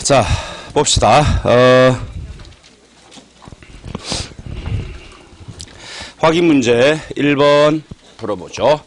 자, 봅시다. 확인 문제 1번 풀어보죠.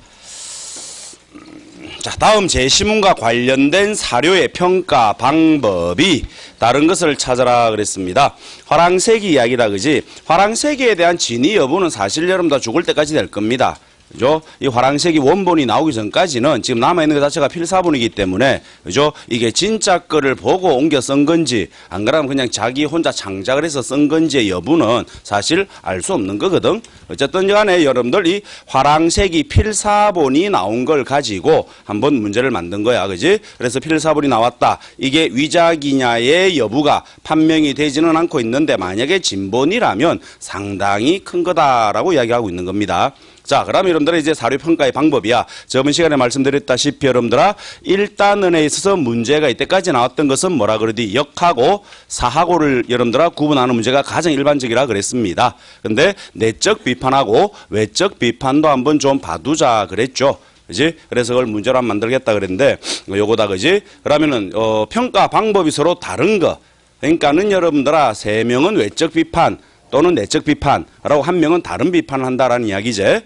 자, 다음 제시문과 관련된 사료의 평가 방법이 다른 것을 찾아라 그랬습니다. 화랑새기 이야기다, 그지? 화랑새기에 대한 진위 여부는 사실 여러분 다 죽을 때까지 될 겁니다. 그죠? 이 화랑새기 원본이 나오기 전까지는 지금 남아있는 것 자체가 필사본이기 때문에, 그죠? 이게 진짜 거를 보고 옮겨 쓴 건지, 안 그러면 그냥 자기 혼자 창작을 해서 쓴 건지의 여부는 사실 알 수 없는 거거든. 어쨌든 간에 여러분들 이 화랑새기 필사본이 나온 걸 가지고 한번 문제를 만든 거야. 그지? 그래서 필사본이 나왔다. 이게 위작이냐의 여부가 판명이 되지는 않고 있는데 만약에 진본이라면 상당히 큰 거다라고 이야기하고 있는 겁니다. 자, 그럼 여러분들의 이제 사료평가의 방법이야. 저번 시간에 말씀드렸다시피 여러분들아, 1단원에 있어서 문제가 이때까지 나왔던 것은 뭐라 그러디? 역하고 사하고를 여러분들아 구분하는 문제가 가장 일반적이라 그랬습니다. 근데 내적 비판하고 외적 비판도 한번 좀 봐두자 그랬죠. 그지? 그래서 그걸 문제로 한번 만들겠다 그랬는데, 요거다, 그지? 그러면은, 평가 방법이 서로 다른 거. 그러니까는 여러분들아, 3명은 외적 비판, 또는 내적 비판라고 한 명은 다른 비판을 한다라는 이야기지.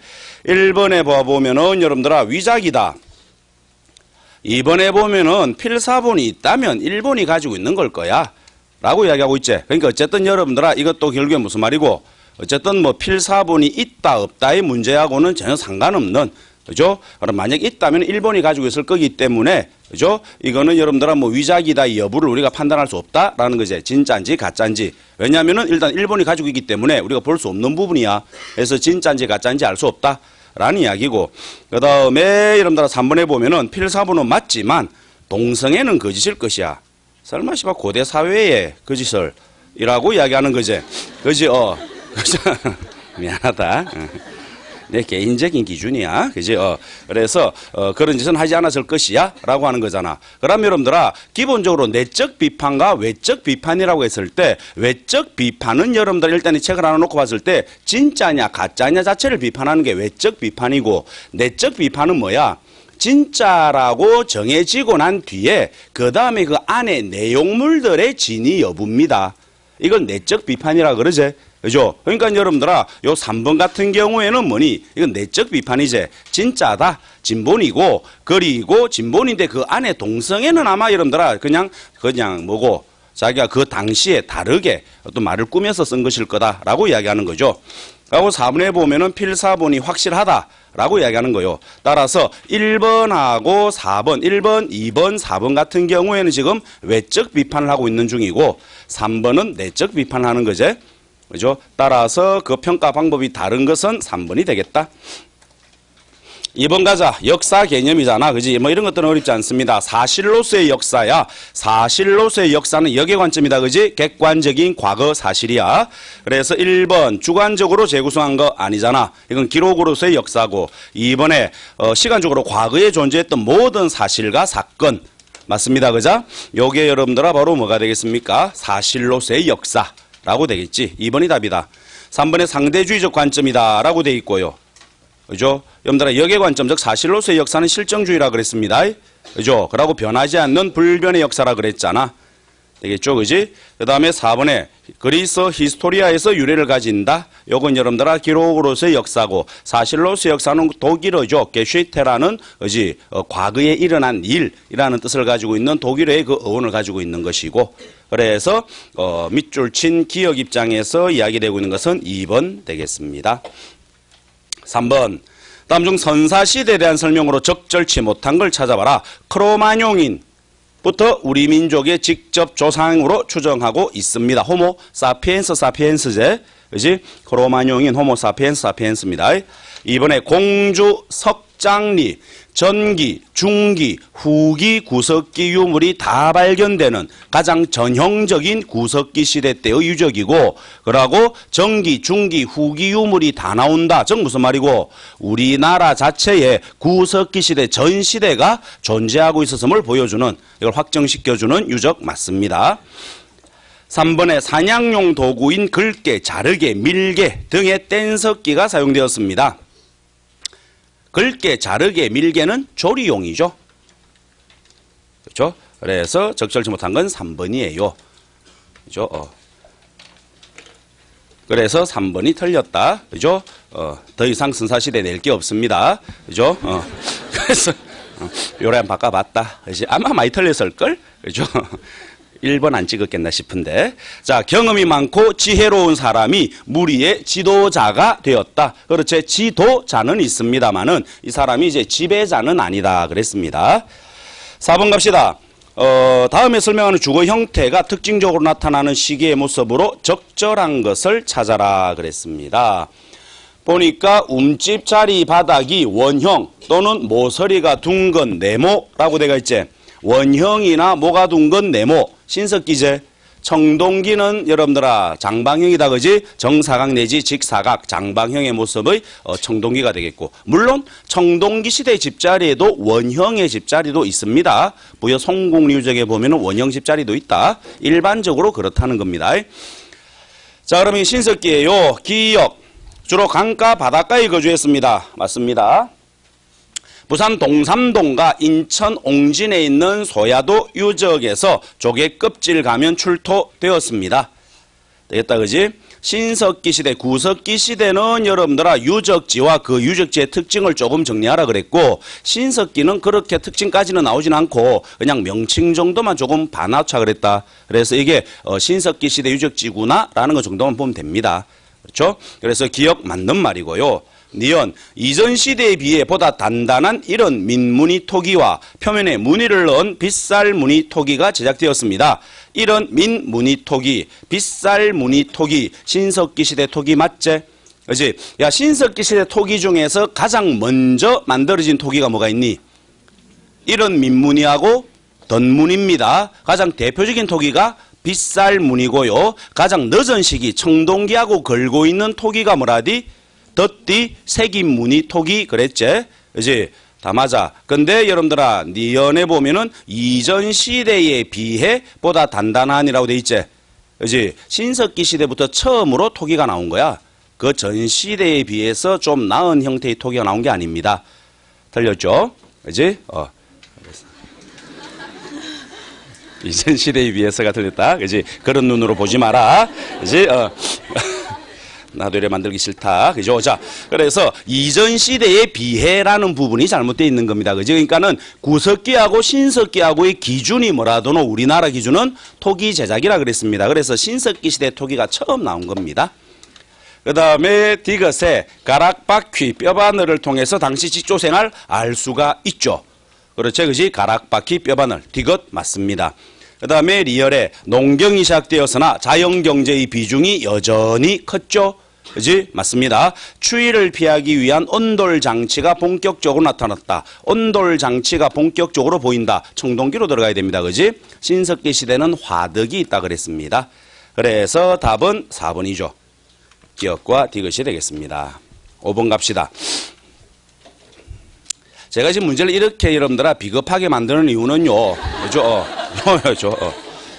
1번에 봐보면은 여러분들아 위작이다. 2번에 보면은 필사본이 있다면 1번이 가지고 있는 걸 거야 라고 이야기하고 있지. 그러니까 어쨌든 여러분들아 이것도 결국에 무슨 말이고, 어쨌든 뭐 필사본이 있다 없다의 문제하고는 전혀 상관없는, 그죠? 그럼 만약 있다면 1번이 가지고 있을 거기 때문에, 그죠? 이거는 여러분들아 뭐 위작이다 여부를 우리가 판단할 수 없다라는 거지. 진짜인지 가짜인지. 왜냐하면은 일단 1번이 가지고 있기 때문에 우리가 볼 수 없는 부분이야. 그래서 진짜인지 가짜인지 알 수 없다라는 이야기고, 그 다음에 여러분들아 3번에 보면은 필사본은 맞지만 동성애는 거짓일 것이야. 설마 씨발 고대 사회의 거짓을 이라고 이야기하는 거지. 그지? 미안하다. 내 개인적인 기준이야. 그지? 그래서, 그런 짓은 하지 않았을 것이야. 라고 하는 거잖아. 그럼 여러분들아, 기본적으로 내적 비판과 외적 비판이라고 했을 때, 외적 비판은 여러분들 일단 이 책을 하나 놓고 봤을 때, 진짜냐, 가짜냐 자체를 비판하는 게 외적 비판이고, 내적 비판은 뭐야? 진짜라고 정해지고 난 뒤에, 그 다음에 그 안에 내용물들의 진위 여부입니다. 이걸 내적 비판이라 그러지. 그죠? 그러니까 여러분들아, 요 3번 같은 경우에는 뭐니? 이건 내적 비판이지. 진짜다. 진본이고, 그리고 진본인데 그 안에 동성애는 아마 여러분들아, 그냥 뭐고, 자기가 그 당시에 다르게 어떤 말을 꾸며서 쓴 것일 거다라고 이야기하는 거죠. 그리고 4번에 보면은 필사본이 확실하다라고 이야기하는 거요. 따라서 1번하고 4번, 1번, 2번, 4번 같은 경우에는 지금 외적 비판을 하고 있는 중이고, 3번은 내적 비판을 하는 거지. 그죠? 따라서 그 평가 방법이 다른 것은 3번이 되겠다. 2번 가자. 역사 개념이잖아. 그지? 뭐 이런 것들은 어렵지 않습니다. 사실로서의 역사야. 사실로서의 역사는 역의 관점이다. 그지? 객관적인 과거 사실이야. 그래서 1번 주관적으로 재구성한 거 아니잖아. 이건 기록으로서의 역사고, 2번에 시간적으로 과거에 존재했던 모든 사실과 사건. 맞습니다. 그죠? 요게 여러분들아 바로 뭐가 되겠습니까? 사실로서의 역사. 라고 되겠지. 2번이 답이다. 3번에 상대주의적 관점이다 라고 돼 있고요. 그죠? 여러분들아 역의 관점, 즉 사실로서의 역사는 실정주의라 그랬습니다. 그죠? 그러고 변하지 않는 불변의 역사라 그랬잖아. 되겠죠? 그지? 그 다음에 4번에 그리스 히스토리아에서 유래를 가진다. 요건 여러분들아 기록으로서의 역사고, 사실로서의 역사는 독일어죠. 게슈테라는 그지? 과거에 일어난 일이라는 뜻을 가지고 있는 독일어의 그 어원을 가지고 있는 것이고, 그래서 밑줄 친 기억 입장에서 이야기되고 있는 것은 2번 되겠습니다. 3번. 다음 중 선사시대에 대한 설명으로 적절치 못한 걸 찾아봐라. 크로마뇽인부터 우리 민족의 직접 조상으로 추정하고 있습니다. 호모 사피엔스 사피엔스제. 그지? 크로마뇽인 호모 사피엔스 사피엔스입니다. 이번에 공주 석장리, 전기, 중기, 후기 구석기 유물이 다 발견되는 가장 전형적인 구석기 시대 때의 유적이고, 그러고 전기, 중기, 후기 유물이 다 나온다. 즉 무슨 말이고, 우리나라 자체에 구석기 시대 전 시대가 존재하고 있었음을 보여주는, 이걸 확정시켜주는 유적 맞습니다. 3번에 사냥용 도구인 긁게, 자르게, 밀게 등의 뗀석기가 사용되었습니다. 긁게, 자르게, 밀게는 조리용이죠. 그렇죠? 그래서 적절치 못한 건 3번이에요. 그죠? 그래서 3번이 틀렸다. 그죠? 더 이상 선사시대 낼 게 없습니다. 그죠? 그래서, 요래 한번 바꿔봤다. 그지? 아마 많이 틀렸을걸? 그죠? 1번 안 찍었겠나 싶은데. 자, 경험이 많고 지혜로운 사람이 무리의 지도자가 되었다. 그렇지. 지도자는 있습니다만은 이 사람이 이제 지배자는 아니다. 그랬습니다. 4번 갑시다. 다음에 설명하는 주거 형태가 특징적으로 나타나는 시기의 모습으로 적절한 것을 찾아라. 그랬습니다. 보니까 움집 자리 바닥이 원형 또는 모서리가 둥근 네모라고 되어 있지. 원형이나 모가 둥근 네모, 신석기제. 청동기는 여러분들아 장방형이다. 그지? 정사각 내지 직사각 장방형의 모습의 청동기가 되겠고, 물론 청동기 시대 집자리에도 원형의 집자리도 있습니다. 부여 송국리유적에 보면 원형 집자리도 있다. 일반적으로 그렇다는 겁니다. 자, 그러면 신석기예요. 기역 주로 강가 바닷가에 거주했습니다. 맞습니다. 부산 동삼동과 인천 옹진에 있는 소야도 유적에서 조개 껍질 가면 출토되었습니다. 되겠다, 그지? 신석기 시대, 구석기 시대는 여러분들아 유적지와 그 유적지의 특징을 조금 정리하라 그랬고, 신석기는 그렇게 특징까지는 나오진 않고 그냥 명칭 정도만 조금 반하차 그랬다. 그래서 이게 신석기 시대 유적지구나 라는 것 정도만 보면 됩니다. 그렇죠? 그래서 기억 맞는 말이고요. 니은 이전 시대에 비해 보다 단단한 이런 민무늬 토기와 표면에 무늬를 넣은 빗살 무늬 토기가 제작되었습니다. 이런 민무늬 토기, 빗살 무늬 토기, 신석기 시대 토기 맞지? 그렇지? 야, 신석기 시대 토기 중에서 가장 먼저 만들어진 토기가 뭐가 있니? 이런 민무늬하고 덧무늬입니다. 가장 대표적인 토기가 빗살 무늬고요. 가장 늦은 시기 청동기하고 걸고 있는 토기가 뭐라디? 덧띠 색임 무늬 토기 그랬지? 그지? 다 맞아. 근데 여러분들아 니언에 보면은 이전 시대에 비해 보다 단단한이라고 돼 있지? 그지? 신석기 시대부터 처음으로 토기가 나온 거야. 그 전 시대에 비해서 좀 나은 형태의 토기가 나온 게 아닙니다. 틀렸죠? 그지? 이전 시대에 비해서가 틀렸다. 그지? 그런 눈으로 보지 마라. 그지? 나도 이래 만들기 싫다. 그죠? 자, 그래서 이전 시대에 비해라는 부분이 잘못되어 있는 겁니다. 그죠? 그러니까는 구석기하고 신석기하고의 기준이 뭐라도는 우리나라 기준은 토기 제작이라 그랬습니다. 그래서 신석기 시대 토기가 처음 나온 겁니다. 그 다음에 디귿에 가락바퀴 뼈바늘을 통해서 당시 직조생활 알 수가 있죠. 그렇죠? 그지? 가락바퀴 뼈바늘. 디귿 맞습니다. 그 다음에 리얼에 농경이 시작되었으나 자연경제의 비중이 여전히 컸죠. 그지? 맞습니다. 추위를 피하기 위한 온돌 장치가 본격적으로 나타났다. 온돌 장치가 본격적으로 보인다. 청동기로 들어가야 됩니다. 그지? 신석기 시대는 화덕이 있다 그랬습니다. 그래서 답은 4번이죠. 기역과 디귿이 되겠습니다. 5번 갑시다. 제가 지금 문제를 이렇게 여러분들아 비겁하게 만드는 이유는요. 그죠?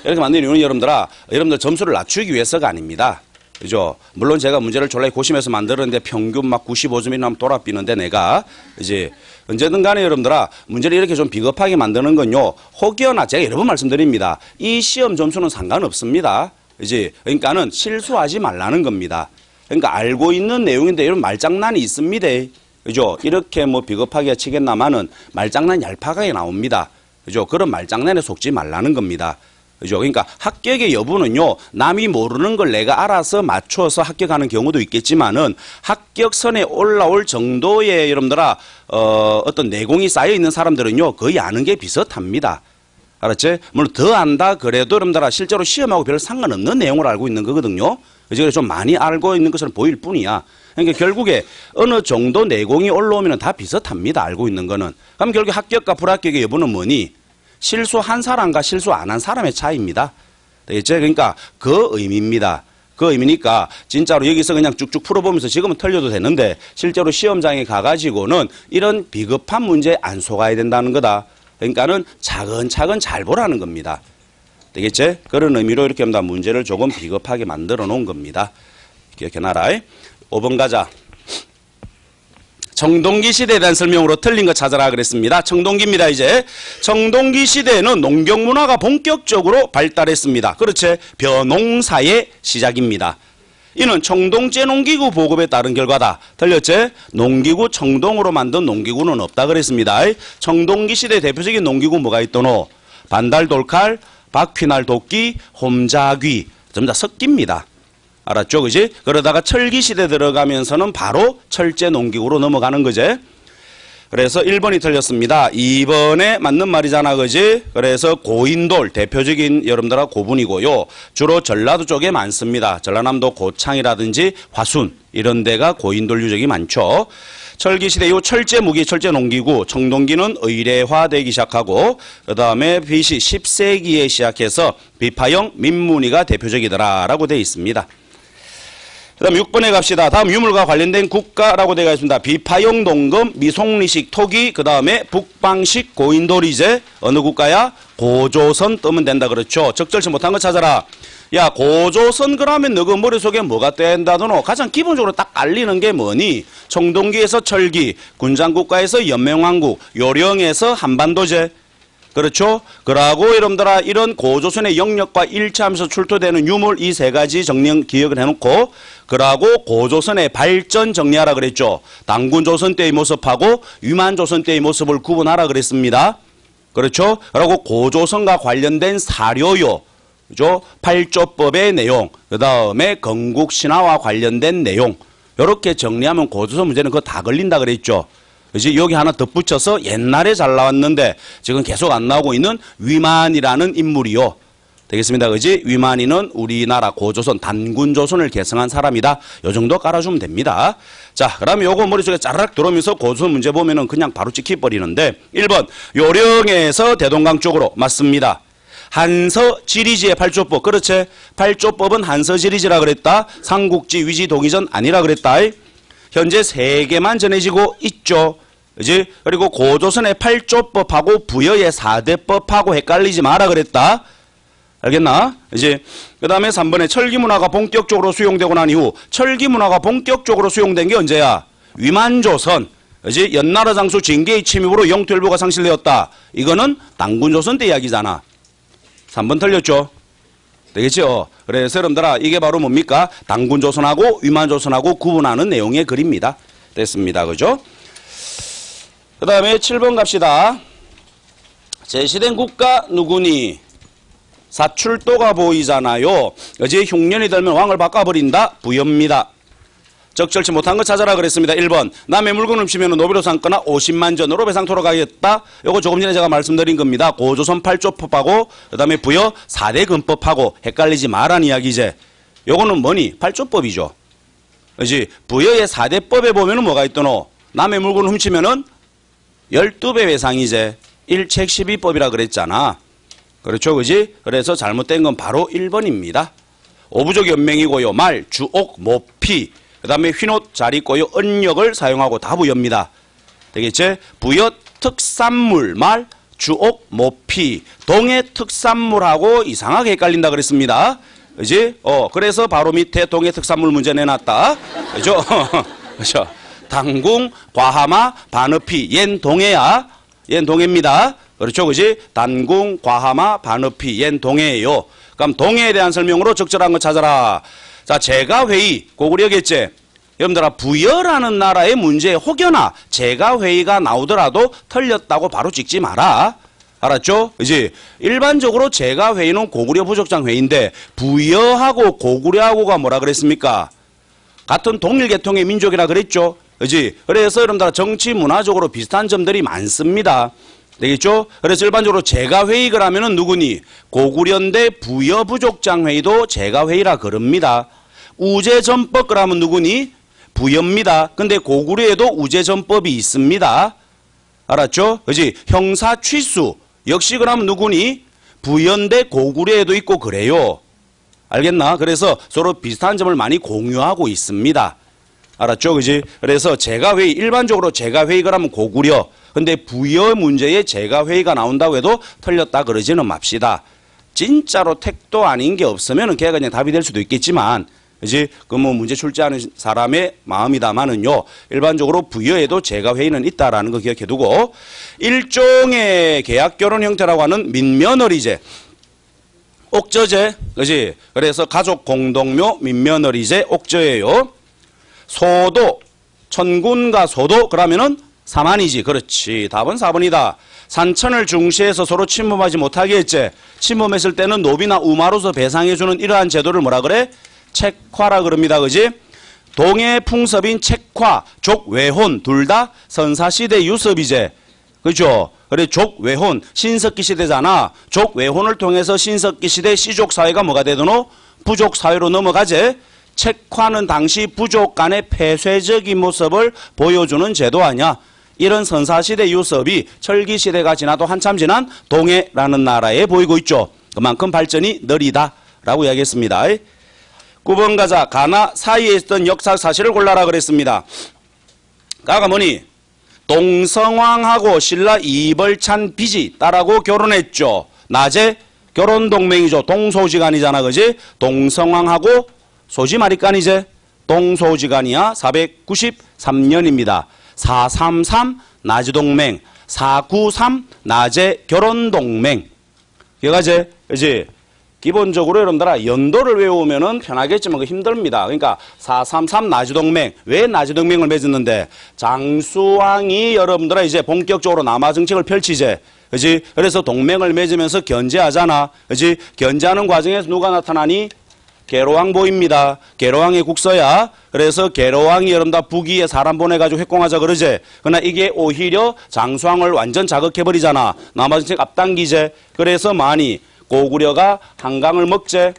이렇게 만드는 이유는 여러분들 점수를 낮추기 위해서가 아닙니다. 그죠? 물론 제가 문제를 졸라게 고심해서 만들었는데 평균 막 95점이 나면 돌아삐는데 내가 이제 언제든 간에 여러분들아 문제를 이렇게 좀 비겁하게 만드는 건요. 혹여나 제가 여러 번 말씀드립니다. 이 시험 점수는 상관없습니다. 이제 그러니까는 실수하지 말라는 겁니다. 그러니까 알고 있는 내용인데 이런 말장난이 있습니다. 그죠? 이렇게 뭐 비겁하게 치겠나마는 말장난 얄팍하게 나옵니다. 그죠? 그런 말장난에 속지 말라는 겁니다. 그죠? 그러니까 합격의 여부는요, 남이 모르는 걸 내가 알아서 맞춰서 합격하는 경우도 있겠지만은 합격선에 올라올 정도의 여러분들아, 어떤 내공이 쌓여 있는 사람들은요, 거의 아는 게 비슷합니다. 알았지? 물론 더 안다 그래도 여러분들아, 실제로 시험하고 별 상관없는 내용을 알고 있는 거거든요. 그래서 좀 많이 알고 있는 것처럼 보일 뿐이야. 그러니까 결국에 어느 정도 내공이 올라오면 다 비슷합니다. 알고 있는 거는. 그럼 결국 합격과 불합격의 여부는 뭐니? 실수한 사람과 실수 안 한 사람의 차이입니다. 되겠죠? 그러니까 그 의미입니다. 그 의미니까 진짜로 여기서 그냥 쭉쭉 풀어보면서 지금은 틀려도 되는데 실제로 시험장에 가가지고는 이런 비겁한 문제에 안 속아야 된다는 거다. 그러니까는 차근차근 잘 보라는 겁니다. 되겠죠? 그런 의미로 이렇게 합니다. 문제를 조금 비겁하게 만들어 놓은 겁니다. 기억해놔라. 5번 가자. 청동기 시대에 대한 설명으로 틀린 거 찾아라 그랬습니다. 청동기입니다. 이제 청동기 시대에는 농경문화가 본격적으로 발달했습니다. 그렇지? 벼농사의 시작입니다. 이는 청동제 농기구 보급에 따른 결과다. 틀렸지? 농기구 청동으로 만든 농기구는 없다 그랬습니다. 청동기 시대 대표적인 농기구 뭐가 있더노? 반달 돌칼, 박휘날 도끼, 홈자귀, 전부 다 석기입니다. 알았죠? 그지? 그러다가 철기 시대 들어가면서는 바로 철제 농기구로 넘어가는 거지. 그래서 1번이 틀렸습니다. 2번에 맞는 말이잖아. 그지? 그래서 고인돌, 대표적인 여러분들아 고분이고요. 주로 전라도 쪽에 많습니다. 전라남도 고창이라든지 화순 이런 데가 고인돌 유적이 많죠. 철기 시대 이후 철제 무기, 철제 농기구, 청동기는 의례화되기 시작하고 그 다음에 BC 10세기에 시작해서 비파형 민무늬가 대표적이더라라고 되어 있습니다. 그 다음 6번에 갑시다. 다음 유물과 관련된 국가라고 되어 있습니다. 비파형 동금, 미송리식 토기, 그 다음에 북방식 고인돌이제 어느 국가야? 고조선 뜨면 된다 그렇죠. 적절치 못한 거 찾아라. 야 고조선 그러면 너그 머릿속에 뭐가 뗀다더노? 가장 기본적으로 딱 알리는 게 뭐니? 청동기에서 철기, 군장국가에서 연맹왕국, 요령에서 한반도제. 그렇죠? 그러고 여러분들아 이런 고조선의 영역과 일치하면서 출토되는 유물 이 세 가지 정리 기억을 해놓고 그러고 고조선의 발전 정리하라 그랬죠. 당군조선 때의 모습하고 위만조선 때의 모습을 구분하라 그랬습니다. 그렇죠? 그리고 고조선과 관련된 사료요. 그죠? 팔조법의 내용, 그 다음에 건국신화와 관련된 내용 이렇게 정리하면 고조선 문제는 그거 다 걸린다 그랬죠. 그지? 여기 하나 덧붙여서 옛날에 잘 나왔는데 지금 계속 안 나오고 있는 위만이라는 인물이요. 되겠습니다. 그지? 위만이는 우리나라 고조선 단군조선을 계승한 사람이다. 요 정도 깔아주면 됩니다. 자, 그러면 요거 머릿속에 짜르륵 들어오면서 고조선 문제 보면은 그냥 바로 찍혀버리는데 1번 요령에서 대동강 쪽으로 맞습니다. 한서지리지의 팔조법. 그렇지? 팔조법은 한서지리지라 그랬다. 삼국지 위지 동의전 아니라 그랬다. 현재 3개만 전해지고 있죠. 그지? 그리고 고조선의 팔조법하고 부여의 4대법하고 헷갈리지 마라 그랬다. 알겠나? 이제 그 다음에 3번에 철기문화가 본격적으로 수용되고 난 이후 철기문화가 본격적으로 수용된 게 언제야? 위만조선. 그지? 연나라 장수 징계의 침입으로 영토 일부가 상실되었다. 이거는 당군조선 때 이야기잖아. 3번 틀렸죠? 되겠죠? 그래서 여러분들아 이게 바로 뭡니까? 당군조선하고 위만조선하고 구분하는 내용의 글입니다. 됐습니다. 그죠? 그 다음에 7번 갑시다. 제시된 국가 누구니? 사출도가 보이잖아요. 어제 흉년이 들면 왕을 바꿔버린다. 부여입니다. 적절치 못한 거 찾아라 그랬습니다. 1번 남의 물건을 훔치면 노비로상 거나 50만 전으로 배상토록 가겠다. 요거 조금 전에 제가 말씀드린 겁니다. 고조선 8조법하고 그 다음에 부여 4대 근법하고 헷갈리지 말라는 이야기제. 요거는 뭐니? 8조법이죠. 그렇지? 부여의 4대법에 보면은 뭐가 있더노? 남의 물건을 훔치면은 12배 배상이제. 1책 12법이라 그랬잖아. 그렇죠? 그지? 그래서 잘못된 건 바로 1번입니다. 오부족 연맹이고요. 말, 주옥, 모피. 그 다음에 휜옷 잘 입고요. 은역을 사용하고 다 부여입니다. 되겠지? 부여 특산물, 말, 주옥, 모피. 동해 특산물하고 이상하게 헷갈린다 그랬습니다. 그지? 그래서 바로 밑에 동해 특산물 문제 내놨다. 그죠? 그죠? 당궁, 과하마, 반어피. 얜 동해야. 얜 동해입니다. 그렇죠? 그지? 단궁, 과하마, 반어피. 얜 동해예요. 그럼 동해에 대한 설명으로 적절한 거 찾아라. 자, 제가회의, 고구려겠지? 여러분들아, 부여라는 나라의 문제에 혹여나 제가회의가 나오더라도 틀렸다고 바로 찍지 마라. 알았죠? 그지? 일반적으로 제가회의는 고구려 부족장 회의인데, 부여하고 고구려하고가 뭐라 그랬습니까? 같은 동일계통의 민족이라 그랬죠? 그지? 그래서 여러분들 정치 문화적으로 비슷한 점들이 많습니다. 되겠죠? 그래서 일반적으로 제가회의 그러면은 누구니? 고구려인데 부여부족장회의도 제가회의라 그럽니다. 우제전법 그러면 누구니? 부여입니다. 근데 고구려에도 우제전법이 있습니다. 알았죠? 그지? 형사취수 역시 그러면 누구니? 부여인데 고구려에도 있고 그래요. 알겠나? 그래서 서로 비슷한 점을 많이 공유하고 있습니다. 알았죠? 그지? 그래서 제가회의, 일반적으로 제가회의 그러면 고구려. 근데 부여 문제에 제가회의가 나온다고 해도 틀렸다 그러지는 맙시다. 진짜로 택도 아닌 게 없으면 걔가 그냥 답이 될 수도 있겠지만, 그지? 그 뭐 문제 출제하는 사람의 마음이다마는요, 일반적으로 부여에도 재가회의는 있다라는 거 기억해 두고, 일종의 계약 결혼 형태라고 하는 민며느리제, 옥저제, 그지? 그래서 가족 공동묘 민며느리제 옥저예요. 소도, 천군과 소도, 그러면은 사만이지. 그렇지. 답은 4번이다. 산천을 중시해서 서로 침범하지 못하게 했지. 침범했을 때는 노비나 우마로서 배상해주는 이러한 제도를 뭐라 그래? 책화라 그럽니다. 그지? 동해 풍습인 책화, 족외혼 둘 다 선사시대 유습이제. 그죠? 그래 족외혼, 신석기 시대잖아. 족외혼을 통해서 신석기 시대 시족사회가 뭐가 되더노? 부족사회로 넘어가제. 책화는 당시 부족 간의 폐쇄적인 모습을 보여주는 제도 아니야. 이런 선사시대 유습이 철기시대가 지나도 한참 지난 동해라는 나라에 보이고 있죠. 그만큼 발전이 느리다라고 이야기했습니다. 9번 가자. 가나 사이에 있던 역사 사실을 골라라 그랬습니다. 가가 뭐니? 동성왕하고 신라 이벌찬 비지 딸하고 결혼했죠. 낮에 결혼동맹이죠. 동소지간이잖아. 그지? 동성왕하고 소지마리간이제. 동소지간이야. 493년입니다. 433 낮이동맹, 493 낮에 결혼동맹. 기억하지? 그지? 기본적으로 여러분들아 연도를 외우면은 편하겠지만 그 힘듭니다. 그러니까 433 낮이동맹. 왜 낮이동맹을 맺었는데? 장수왕이 여러분들아 이제 본격적으로 남하 정책을 펼치제. 그지? 그래서 동맹을 맺으면서 견제하잖아. 그지? 견제하는 과정에서 누가 나타나니? 계로왕 보입니다. 계로왕의 국서야. 그래서 계로왕이 여러분들 북위에 사람 보내가지고 회공하자 그러지. 그러나 이게 오히려 장수왕을 완전 자극해버리잖아. 남하정책 앞당기제. 그래서 많이 고구려가 한강을 먹제.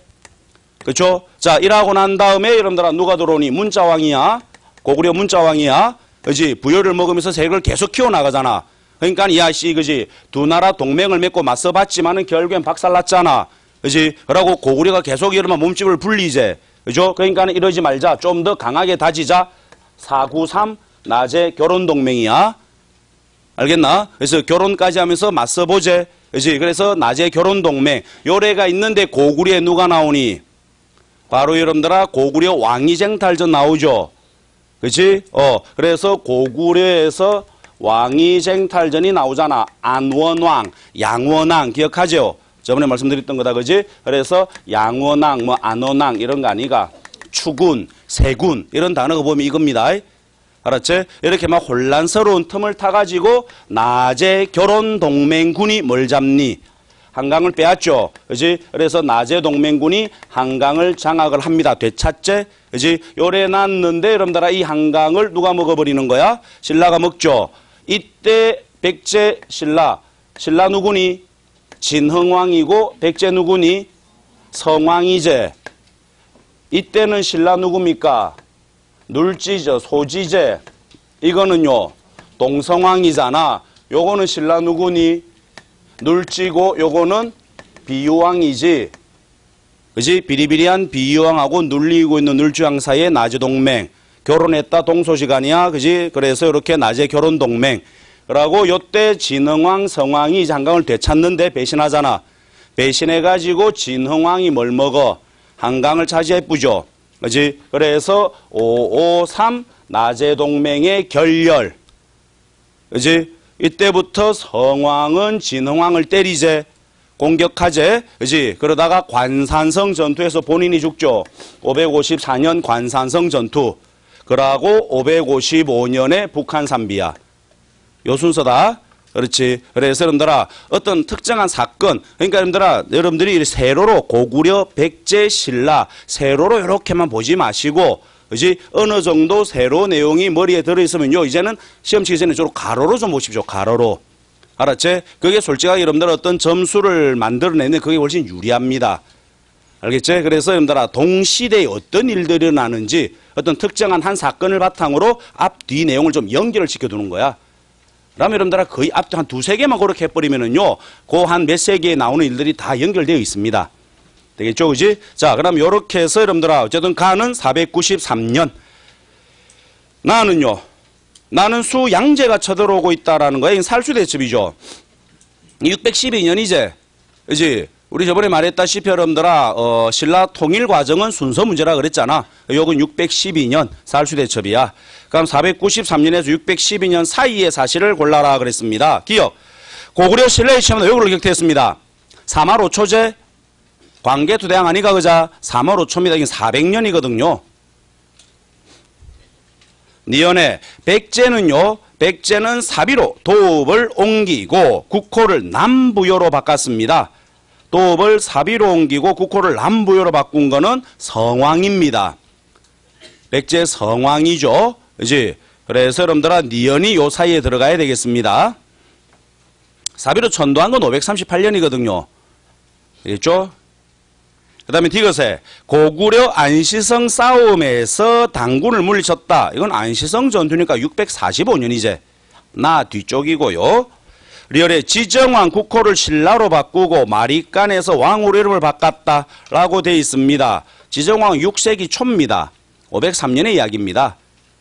그쵸? 자, 이러고 난 다음에 여러분들아 누가 들어오니? 문자왕이야. 고구려 문자왕이야. 그지? 부여를 먹으면서 세력을 계속 키워나가잖아. 그러니까 야씨 그지? 두 나라 동맹을 맺고 맞서봤지만은 결국엔 박살났잖아. 그지? 그러고 고구려가 계속 이러면 몸집을 불리제. 그죠? 그러니까 이러지 말자. 좀 더 강하게 다지자. 493 낮에 결혼동맹이야. 알겠나? 그래서 결혼까지 하면서 맞서보제. 그지? 그래서 낮에 결혼동맹. 요래가 있는데 고구려에 누가 나오니? 바로 여러분들아 고구려 왕위쟁탈전 나오죠. 그치? 그래서 고구려에서 왕위쟁탈전이 나오잖아. 안원왕, 양원왕 기억하죠? 저번에 말씀드렸던 거다. 그지? 그래서 양원왕, 뭐 안원왕 이런 거 아니가. 추군, 세군 이런 단어가 보면 이겁니다. 알았지? 이렇게 막 혼란스러운 틈을 타가지고 낮에 결혼동맹군이 뭘 잡니? 한강을 빼앗죠. 그지? 그래서 낮에 동맹군이 한강을 장악을 합니다. 되찾제. 그지? 요래 놨는데 여러분들아 이 한강을 누가 먹어버리는 거야? 신라가 먹죠. 이때 백제 신라 누구니? 진흥왕이고 백제 누구니? 성왕이제. 이때는 신라 누굽니까? 눌지죠. 소지제. 이거는요. 동성왕이잖아. 요거는 신라 누구니? 눌지고 요거는 비유왕이지. 그지? 비리비리한 비유왕하고 눌리고 있는 눌주왕 사이에 낮의 동맹. 결혼했다 동소시간이야. 그지? 그래서 이렇게 낮의 결혼동맹. 그러고 요때 진흥왕 성왕이 이제 한강을 되찾는데 배신하잖아. 배신해가지고 진흥왕이 뭘 먹어? 한강을 차지해쁘죠. 그지? 그래서 553 낮의 동맹의 결렬. 그지? 이때부터 성왕은 진흥왕을 때리제. 공격하제. 그지? 그러다가 관산성 전투에서 본인이 죽죠. 554년 관산성 전투. 그러고 555년에 북한 산비야. 요 순서다. 그렇지. 그래서 여러분들아 어떤 특정한 사건, 그러니까 여러분들이 세로로 고구려, 백제, 신라 세로로 이렇게만 보지 마시고, 그지? 어느 정도 세로 내용이 머리에 들어있으면요 이제는 시험 치기 전에 주로 가로로 좀 보십시오. 가로로. 알았지? 그게 솔직하게 여러분들 어떤 점수를 만들어내는 그게 훨씬 유리합니다. 알겠지? 그래서 여러분들아 동시대에 어떤 일들이 일어나는지 어떤 특정한 한 사건을 바탕으로 앞, 뒤 내용을 좀 연결을 시켜두는 거야. 그러면 여러분들아 거의 앞에 한 두세 개만 그렇게 해버리면은요, 그 한 몇 세기에 나오는 일들이 다 연결되어 있습니다. 되겠죠? 그지? 자, 그럼 요렇게 해서 여러분들아, 어쨌든 가는 493년. 나는 수양제가 쳐들어오고 있다라는 거야. 이건 살수대첩이죠. 612년이제. 그지? 우리 저번에 말했다시피 여러분들아, 신라 통일 과정은 순서 문제라 그랬잖아. 요건 612년 살수대첩이야. 그럼 493년에서 612년 사이의 사실을 골라라 그랬습니다. 기억. 고구려 신라의 시험은 요걸 기억했습니다. 3할 5초제 광개토대왕 아니가 그자 3할 5초입니다. 이게 400년이거든요. 니연의 백제는요. 백제는 사비로 도읍을 옮기고 국호를 남부여로 바꿨습니다. 도읍을 사비로 옮기고 국호를 남부여로 바꾼 거는 성왕입니다. 백제 성왕이죠. 그지? 그래서 여러분들아 니연이 요 사이에 들어가야 되겠습니다. 사비로 천도한 건 538년이거든요. 알겠죠? 그 다음에 디귿에 고구려 안시성 싸움에서 당군을 물리쳤다. 이건 안시성 전투니까 645년이제. 나 뒤쪽이고요. 리얼의 지정왕 국호를 신라로 바꾸고 마리간에서 왕으로 이름을 바꿨다라고 되어 있습니다. 지정왕 6세기 초입니다. 503년의 이야기입니다.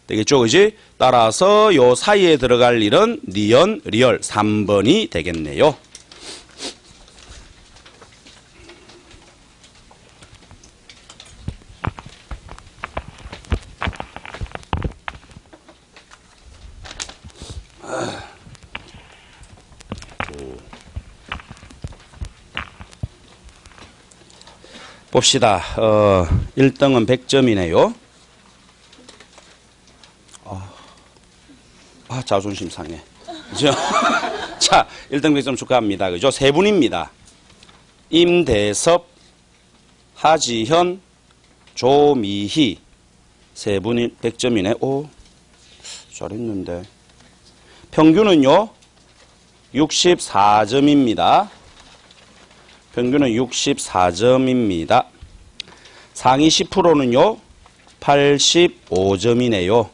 되겠죠, 그지? 따라서 요 사이에 들어갈 일은 니연, 리얼 3번이 되겠네요. 봅시다. 1등은 100점이네요. 자존심 상해. 그죠? 자, 1등 100점 축하합니다. 그죠? 세 분입니다. 임대섭, 하지현, 조미희. 세 분이 100점이네. 오, 잘했는데. 평균은요, 64점입니다. 평균은 64점입니다. 상위 10%는요, 85점이네요.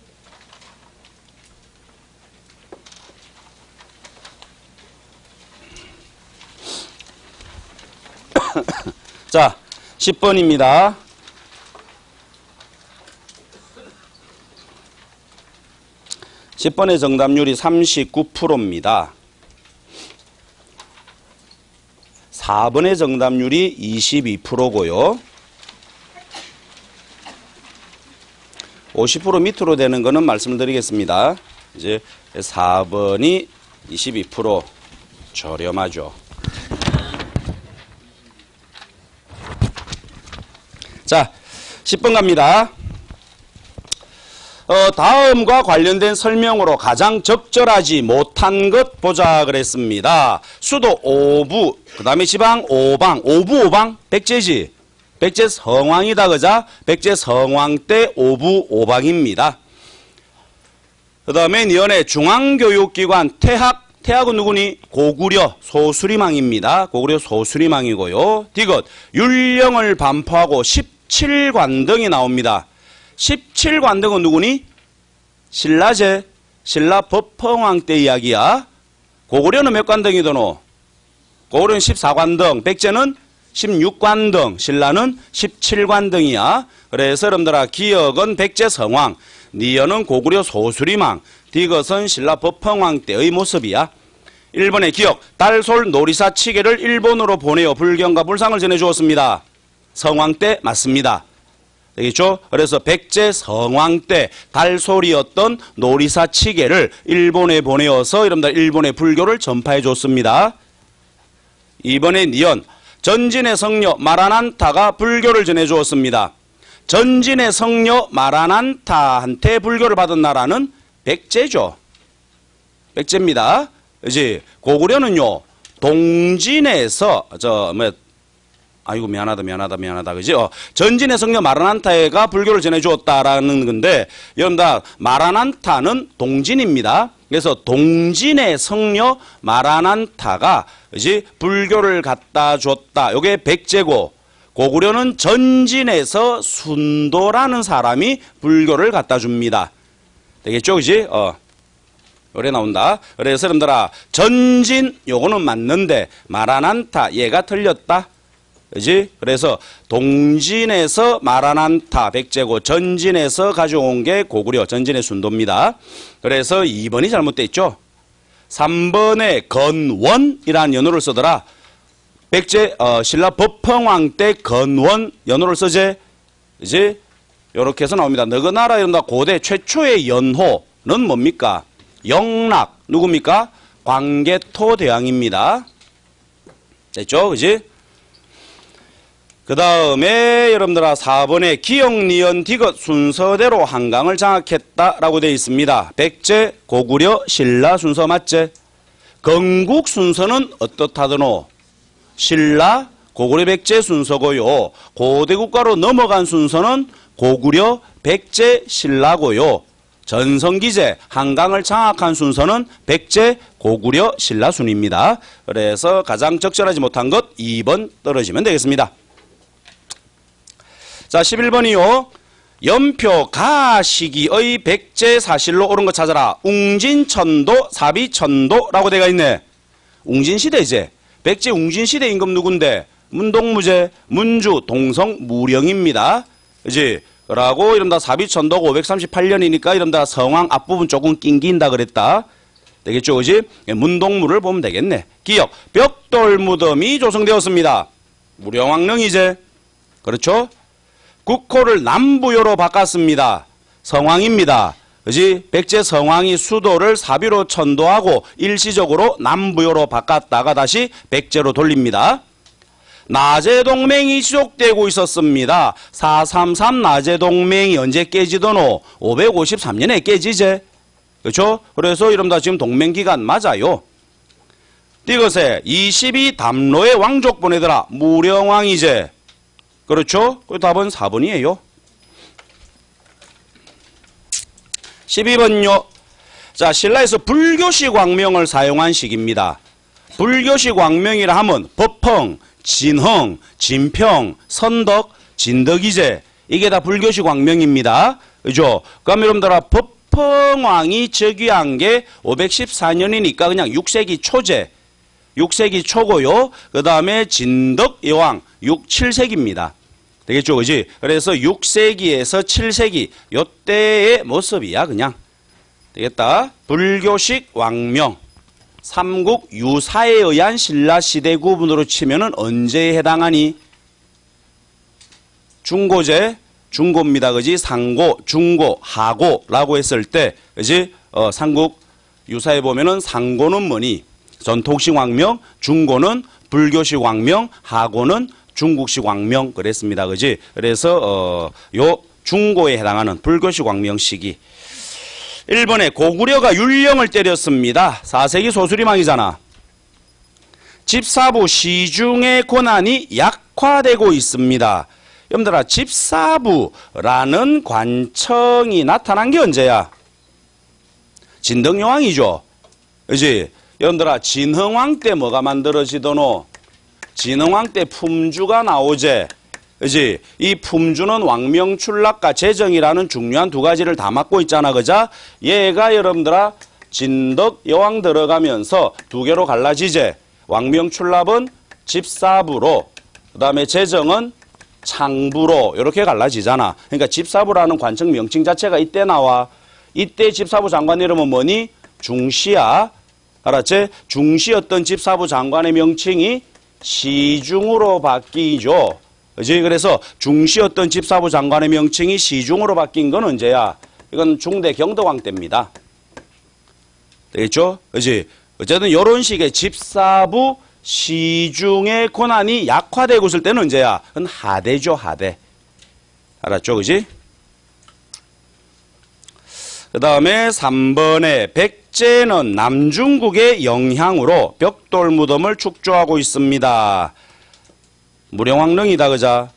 자, 10번입니다. (10번의) 정답률이 39%입니다. 4번의 정답률이 22%고요. 50% 밑으로 되는 거는 말씀을 드리겠습니다. 이제 4번이 22% 저렴하죠. 자, 10번 갑니다. 다음과 관련된 설명으로 가장 적절하지 못한 것 보자 그랬습니다. 수도 오부, 그 다음에 지방 오방, 오부 오방, 백제지. 백제 성왕이다 그자. 백제 성왕 때 오부 오방입니다. 그 다음에 니은의 중앙교육기관 태학은 누구니? 고구려 소수리망입니다. 고구려 소수리망이고요. 디귿 율령을 반포하고 17관등이 나옵니다. 17관등은 누구니? 신라제, 신라 법흥왕 때 이야기야. 고구려는 몇 관등이더노? 고구려는 14관등, 백제는 16관등, 신라는 17관등이야. 그래서 여러분들아 기억은 백제 성왕, 니은은 고구려 소수리망, 디귿은 신라 법흥왕 때의 모습이야. 1번의 기억, 달솔 놀이사 치계를 일본으로 보내어 불경과 불상을 전해주었습니다. 성왕 때 맞습니다. 되겠죠? 그래서 백제 성왕 때 달솔이었던 놀이사 치계를 일본에 보내어서 여러분들 일본의 불교를 전파해 줬습니다. 2번의 니은, 전진의 성녀 마라난타가 불교를 전해 주었습니다. 전진의 성녀 마라난타한테 불교를 받은 나라는 백제죠. 백제입니다. 이제 고구려는요 동진에서 아이고 미안하다 그지? 전진의 성녀 마라난타가 불교를 전해주었다라는 건데 여러분들 마라난타는 동진입니다. 그래서 동진의 성녀 마라난타가 이제 불교를 갖다 줬다. 요게 백제고 고구려는 전진에서 순도라는 사람이 불교를 갖다 줍니다. 되겠죠, 그지? 요래 나온다. 그래서 여러분들아 전진 요거는 맞는데 마라난타 얘가 틀렸다. 그지? 그래서 동진에서 마라난타 백제고 전진에서 가져온 게 고구려 전진의 순도입니다. 그래서 2번이 잘못돼 있죠. 3번에 건원이라는 연호를 쓰더라. 백제 신라 법흥왕 때 건원 연호를 쓰제. 이제 요렇게 해서 나옵니다. 너그 나라 이런다 고대 최초의 연호는 뭡니까? 영락 누굽니까? 광개토 대왕입니다. 됐죠? 그지? 그 다음에 여러분들아 4번에 기역, 니은, 디귿 순서대로 한강을 장악했다라고 되어 있습니다. 백제, 고구려, 신라 순서 맞제? 건국 순서는 어떻다더노? 신라, 고구려, 백제 순서고요. 고대국가로 넘어간 순서는 고구려, 백제, 신라고요. 전성기제, 한강을 장악한 순서는 백제, 고구려, 신라 순입니다. 그래서 가장 적절하지 못한 것 2번 떨어지면 되겠습니다. 자, 11번이요. 연표 가시기의 백제 사실로 옳은 것 찾아라. 웅진천도, 사비천도라고 되어 있네. 웅진시대제. 백제 웅진시대 임금 누군데? 문동무제, 문주, 동성, 무령입니다. 그지? 라고 이런다 사비천도가 538년이니까 이런다 성왕 앞부분 조금 낑긴다 그랬다. 되겠죠, 그지? 문동무를 보면 되겠네. 기역, 벽돌무덤이 조성되었습니다. 무령왕릉이제. 그렇죠? 국호를 남부요로 바꿨습니다. 성왕입니다. 그지? 백제 성왕이 수도를 사비로 천도하고 일시적으로 남부요로 바꿨다가 다시 백제로 돌립니다. 나제동맹이 지속되고 있었습니다. 433 나제동맹이 언제 깨지더노? 553년에 깨지제. 그렇죠? 그래서 이런다 지금 동맹기간 맞아요. 이것에 22 담로의 왕족 보내더라. 무령왕이제. 그렇죠? 그 답은 4번이에요. 12번요. 자, 신라에서 불교식 왕명을 사용한 시기입니다. 불교식 왕명이라 하면 법흥, 진흥, 진평, 선덕, 진덕이제. 이게 다 불교식 왕명입니다. 그죠? 그럼 여러분들아 법흥왕이 즉위한 게 514년이니까 그냥 6세기 초제. 6세기 초고요. 그 다음에 진덕 여왕 7세기입니다. 되겠죠, 그지? 그래서 6세기에서 7세기 요때의 모습이야, 그냥. 되겠다. 불교식 왕명. 삼국 유사에 의한 신라시대 구분으로 치면은 언제에 해당하니? 중고제, 중고입니다, 그지? 상고, 중고, 하고라고 했을 때, 그지? 삼국 유사에 보면은 상고는 뭐니? 전통식 왕명, 중고는 불교식 왕명, 하고는 중국식 왕명 그랬습니다. 그지? 그래서 요 중고에 해당하는 불교식 왕명 시기. 1번에 고구려가 율령을 때렸습니다. 4세기 소수리망이잖아. 집사부 시중의 권한이 약화되고 있습니다. 여러분들아 집사부라는 관청이 나타난 게 언제야? 진덕여왕이죠. 그지? 여러분들아 진흥왕 때 뭐가 만들어지더노? 진흥왕 때 품주가 나오제. 그지? 이 품주는 왕명출락과 재정이라는 중요한 두 가지를 다 맡고 있잖아. 그자? 얘가 여러분들아 진덕 여왕 들어가면서 두 개로 갈라지제. 왕명출납은 집사부로, 그 다음에 재정은 창부로 이렇게 갈라지잖아. 그러니까 집사부라는 관청 명칭 자체가 이때 나와. 이때 집사부 장관 이름은 뭐니? 중시야. 알았지? 중시였던 집사부 장관의 명칭이 시중으로 바뀌죠. 그지? 그래서 중시였던 집사부 장관의 명칭이 시중으로 바뀐 건 언제야? 이건 중대 경덕왕 때입니다. 되겠죠? 그지? 어쨌든 이런 식의 집사부 시중의 권한이 약화되고 있을 때는 언제야? 그건 하대죠, 하대. 알았죠? 그지? 그 다음에 3번에 백제는 남중국의 영향으로 벽돌무덤을 축조하고 있습니다. 무령왕릉이다, 그자?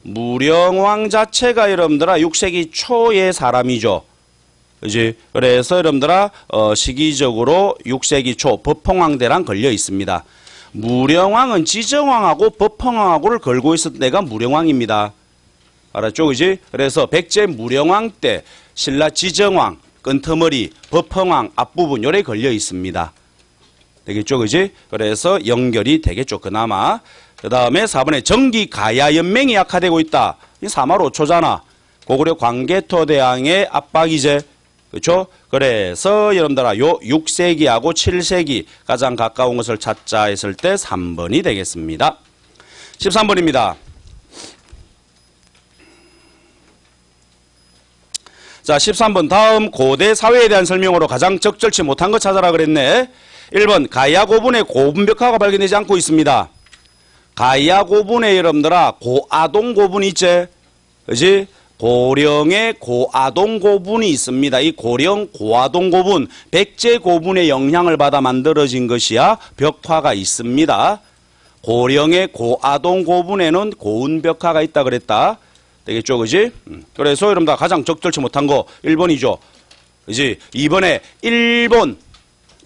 무령왕 자체가 여러분들아 6세기 초의 사람이죠. 그지? 그래서 여러분들아 시기적으로 6세기 초 법흥왕대랑 걸려 있습니다. 무령왕은 지정왕하고 법흥왕하고를 걸고 있었던 데가 무령왕입니다. 알았죠? 그지? 그래서 백제 무령왕 때 신라 지정왕, 끈터머리, 법흥왕 앞부분 요래 걸려 있습니다. 되겠죠? 그지? 그래서 연결이 되겠죠. 그나마. 그 다음에 4번에 정기 가야 연맹이 약화되고 있다. 이 3할 5초잖아. 고구려 광개토 대왕의 압박이제. 그렇죠? 그래서 여러분들아 요 6세기하고 7세기 가장 가까운 것을 찾자 했을 때 3번이 되겠습니다. 13번입니다. 자, 13번 다음 고대 사회에 대한 설명으로 가장 적절치 못한 거 찾아라 그랬네. 1번 가야 고분에 고분벽화가 발견되지 않고 있습니다. 가야 고분에 여러분들아 고아동 고분이 있지? 그지? 고령의 고아동 고분이 있습니다. 이 고령 고아동 고분, 백제 고분의 영향을 받아 만들어진 것이야 벽화가 있습니다. 고령의 고아동 고분에는 고운벽화가 있다 그랬다. 되겠죠, 그지? 그래서 여러분들 가장 적절치 못한 거 1번이죠. 그지? 2번에 일본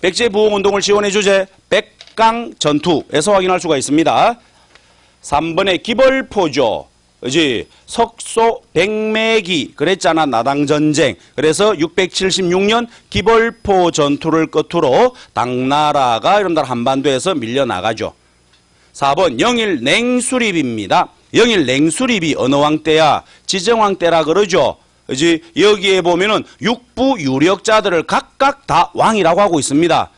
백제 부흥운동을 지원해 주제 백강 전투에서 확인할 수가 있습니다. 3번에 기벌포죠. 그지? 석소 백매기 그랬잖아. 나당전쟁. 그래서 676년 기벌포 전투를 끝으로 당나라가 여러분들 한반도에서 밀려나가죠. 4번 영일 냉수립입니다. 영일 냉수립이 어느 왕 때야? 지정왕 때라 그러죠. 그지? 여기에 보면은 육부 유력자들을 각각 다 왕이라고 하고 있습니다.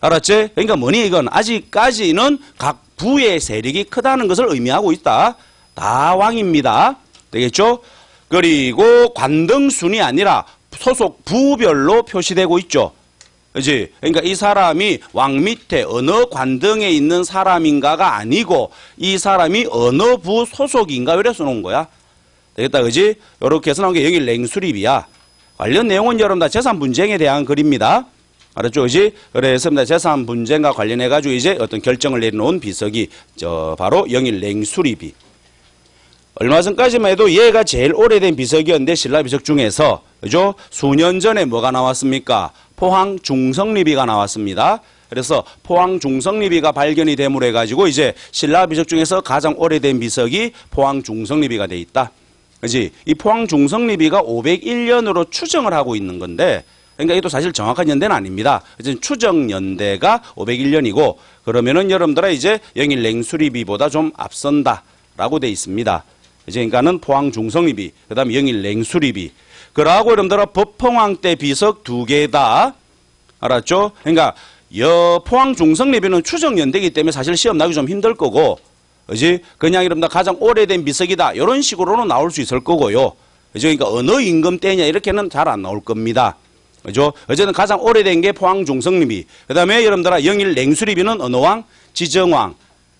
알았지? 그러니까 뭐니 이건 아직까지는 각 부의 세력이 크다는 것을 의미하고 있다. 다 왕입니다. 되겠죠? 그리고 관등순이 아니라 소속 부별로 표시되고 있죠. 그지? 그러니까 이 사람이 왕 밑에 어느 관등에 있는 사람인가가 아니고 이 사람이 어느 부 소속인가 이래 써놓은 거야. 되겠다, 그지? 요렇게 해서 나온 게 여기 냉수립이야. 관련 내용은 여러분 다 재산 분쟁에 대한 글입니다. 알았죠, 그지? 그래서 재산 분쟁과 관련해가지고 이제 어떤 결정을 내려놓은 비석이 바로 영일 냉수립이. 얼마 전까지만 해도 얘가 제일 오래된 비석이었는데 신라 비석 중에서 그죠? 수년 전에 뭐가 나왔습니까? 포항 중성리비가 나왔습니다. 그래서 포항 중성리비가 발견이 됨으로 해가지고 이제 신라 비석 중에서 가장 오래된 비석이 포항 중성리비가 돼 있다. 그지? 이 포항 중성리비가 501년으로 추정을 하고 있는 건데, 그러니까 이것도 사실 정확한 연대는 아닙니다. 추정 연대가 501년이고, 그러면은 여러분들아 이제 영일 냉수리비보다 좀 앞선다라고 돼 있습니다. 그러니까는 포항 중성리비, 그 다음 영일 냉수리비. 그러고 여러분들아 법펑왕 때 비석 2개다. 알았죠? 그러니까 포항 중성리비는 추정 연대이기 때문에 사실 시험 나기 좀 힘들 거고, 그지? 그냥 여러분들 가장 오래된 비석이다. 이런 식으로는 나올 수 있을 거고요. 그죠? 그러니까 어느 임금 때냐 이렇게는 잘 안 나올 겁니다. 그죠? 어쨌든 가장 오래된 게 포항 중성리비. 그 다음에 여러분들아 영일 냉수리비는 어느 왕? 지정왕.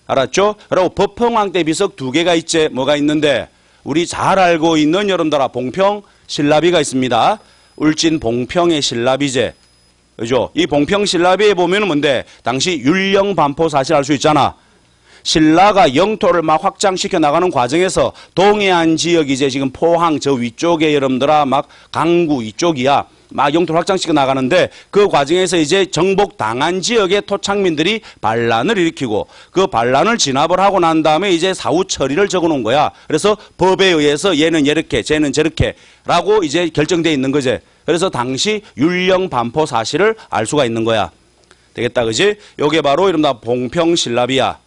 알았죠? 그리고 법펑왕 때 비석 2개가 있지. 뭐가 있는데 우리 잘 알고 있는 여러분들아 봉평 신라비가 있습니다. 울진 봉평의 신라비제. 그죠? 이 봉평 신라비에 보면은 뭔데? 당시 율령 반포 사실 알 수 있잖아. 신라가 영토를 막 확장시켜 나가는 과정에서 동해안 지역 이제 지금 포항 저 위쪽에 여러분들아 막 강구 이쪽이야. 막 영토를 확장시켜 나가는데 그 과정에서 이제 정복 당한 지역의 토착민들이 반란을 일으키고 그 반란을 진압을 하고 난 다음에 이제 사후 처리를 적어 놓은 거야. 그래서 법에 의해서 얘는 이렇게 쟤는 저렇게 라고 이제 결정되어 있는 거지. 그래서 당시 율령 반포 사실을 알 수가 있는 거야. 되겠다, 그지? 요게 바로 이른바 봉평신라비야.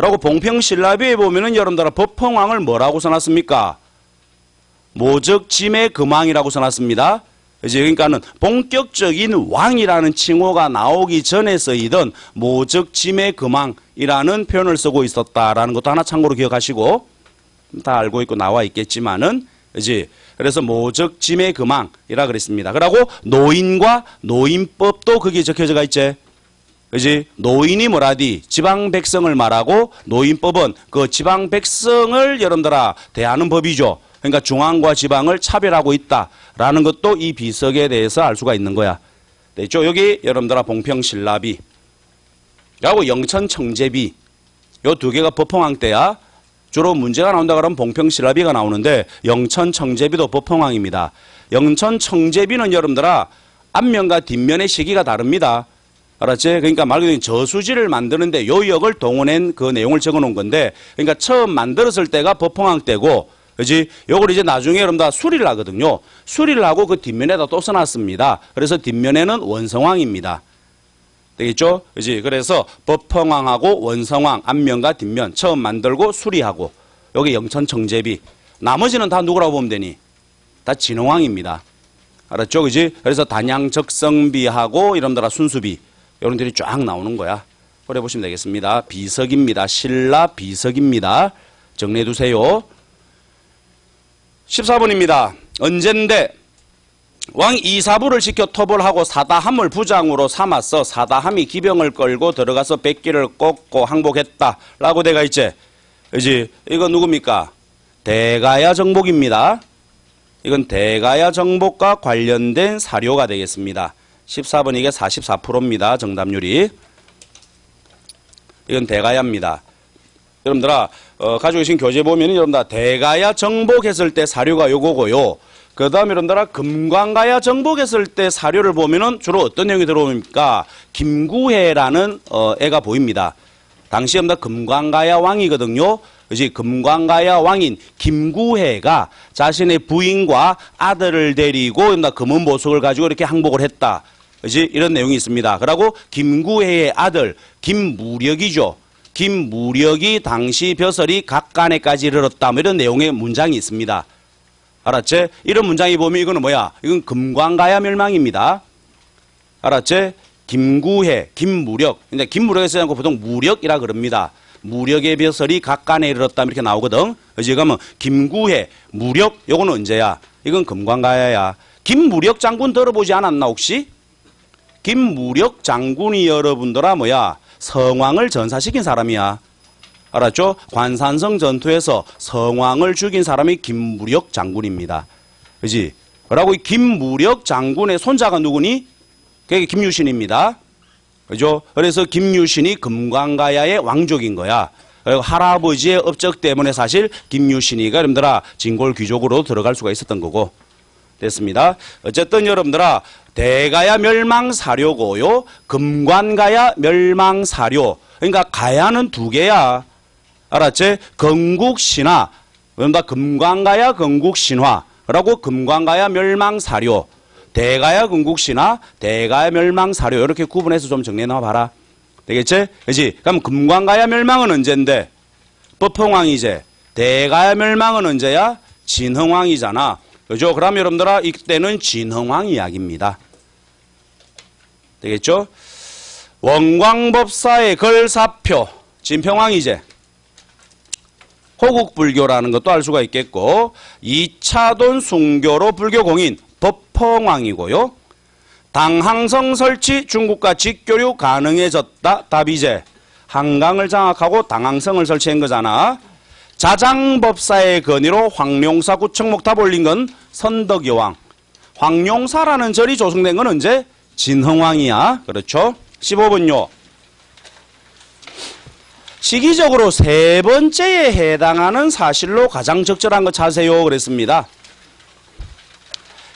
라고 봉평신라비에 보면은 여러분들 법펑왕을 뭐라고 써놨습니까? 모적짐의 금왕이라고 써놨습니다. 그러니까는 본격적인 왕이라는 칭호가 나오기 전에 쓰이던 모적짐의 금왕이라는 표현을 쓰고 있었다라는 것도 하나 참고로 기억하시고, 다 알고 있고 나와 있겠지만은, 그지? 그래서 모적짐의 금왕이라 그랬습니다. 그리고 노인과 노인법도 거기에 적혀져 있지. 그지? 노인이 뭐라디? 지방 백성을 말하고 노인법은 그 지방 백성을 여러분들아 대하는 법이죠. 그러니까 중앙과 지방을 차별하고 있다라는 것도 이 비석에 대해서 알 수가 있는 거야. 됐죠? 여기 여러분들아 봉평신라비, 그리고 영천청제비, 요 2개가 법펑왕 때야. 주로 문제가 나온다 그러면 봉평신라비가 나오는데 영천청제비도 법펑왕입니다. 영천청제비는 여러분들아 앞면과 뒷면의 시기가 다릅니다. 알았지? 그러니까 말 그대로 저수지를 만드는데 요역을 동원한 그 내용을 적어 놓은 건데, 그러니까 처음 만들었을 때가 법펑왕 때고, 그지? 요걸 이제 나중에 여러분들 수리를 하거든요. 수리를 하고 그 뒷면에다 또 써놨습니다. 그래서 뒷면에는 원성왕입니다. 되겠죠? 그지? 그래서 법펑왕하고 원성왕 앞면과 뒷면 처음 만들고 수리하고, 여기 영천청제비. 나머지는 다 누구라고 보면 되니? 다 진흥왕입니다. 알았죠? 그지? 그래서 단양적성비하고 이런들아 순수비. 이런 들이 쫙 나오는 거야. 그래 보시면 되겠습니다. 비석입니다. 신라 비석입니다. 정리해 두세요. 14번입니다. 언젠데 왕 이사부를 시켜 토벌하고 사다함을 부장으로 삼았어. 사다함이 기병을 끌고 들어가서 백기를 꽂고 항복했다. 라고 돼가 있지. 그지? 이거 누굽니까? 대가야 정복입니다. 이건 대가야 정복과 관련된 사료가 되겠습니다. 14번 이게 44%입니다. 정답률이. 이건 대가야입니다. 여러분들아 가지고 계신 교재 보면 여러분들 대가야 정복했을 때 사료가 요거고요. 그 다음에 여러분들아 금관가야 정복했을 때 사료를 보면은 주로 어떤 내용이 들어옵니까? 김구해라는 애가 보입니다. 당시 여러분들 금관가야 왕이거든요. 그지? 금관가야 왕인 김구해가 자신의 부인과 아들을 데리고 여러분들 금은 보석을 가지고 이렇게 항복을 했다. 그지? 이런 내용이 있습니다. 그리고 김구해의 아들 김무력이죠. 김무력이 당시 벼슬이 각간에까지 이르렀다. 뭐 이런 내용의 문장이 있습니다. 알았지? 이런 문장이 보면 이거는 뭐야? 이건 금관가야 멸망입니다. 알았지? 김구해, 김무력. 근데 김무력에 쓰지 않고 보통 무력이라 그럽니다. 무력의 벼슬이 각간에 이르렀다. 이렇게 나오거든. 그래서 이거 하면 김구해, 무력, 요거는 언제야? 이건 금관가야야. 김무력 장군 들어보지 않았나 혹시? 김무력 장군이 여러분들아 뭐야? 성왕을 전사시킨 사람이야. 알았죠? 관산성 전투에서 성왕을 죽인 사람이 김무력 장군입니다. 그지? 그러고 이 김무력 장군의 손자가 누구니? 그게 김유신입니다. 그죠? 그래서 김유신이 금관가야의 왕족인 거야. 그리고 할아버지의 업적 때문에 사실 김유신이가 여러분들아 진골 귀족으로 들어갈 수가 있었던 거고. 됐습니다. 어쨌든 여러분들아 대가야 멸망사료고요. 금관가야 멸망사료. 그러니까 가야는 두 개야. 알았지? 건국신화. 그러니까 금관가야 건국신화라고 금관가야 멸망사료. 대가야 건국신화, 대가야 멸망사료. 이렇게 구분해서 좀 정리해 놔봐라. 되겠지? 그렇지? 그럼 금관가야 멸망은 언젠데? 법흥왕이제. 대가야 멸망은 언제야? 진흥왕이잖아. 그죠? 그럼 여러분들아 이때는 진흥왕 이야기입니다. 되겠죠? 원광법사의 걸사표. 진평왕이제. 호국불교라는 것도 알 수가 있겠고 2차돈 순교로 불교공인 법흥왕이고요. 당항성 설치 중국과 직교류 가능해졌다. 답이제. 한강을 장악하고 당항성을 설치한 거잖아. 자장법사의 건의로 황룡사 구청목탑 올린 건 선덕여왕. 황룡사라는 절이 조성된 건 언제? 진흥왕이야. 그렇죠? 15번요. 시기적으로 세 번째에 해당하는 사실로 가장 적절한 거 찾으세요. 그랬습니다.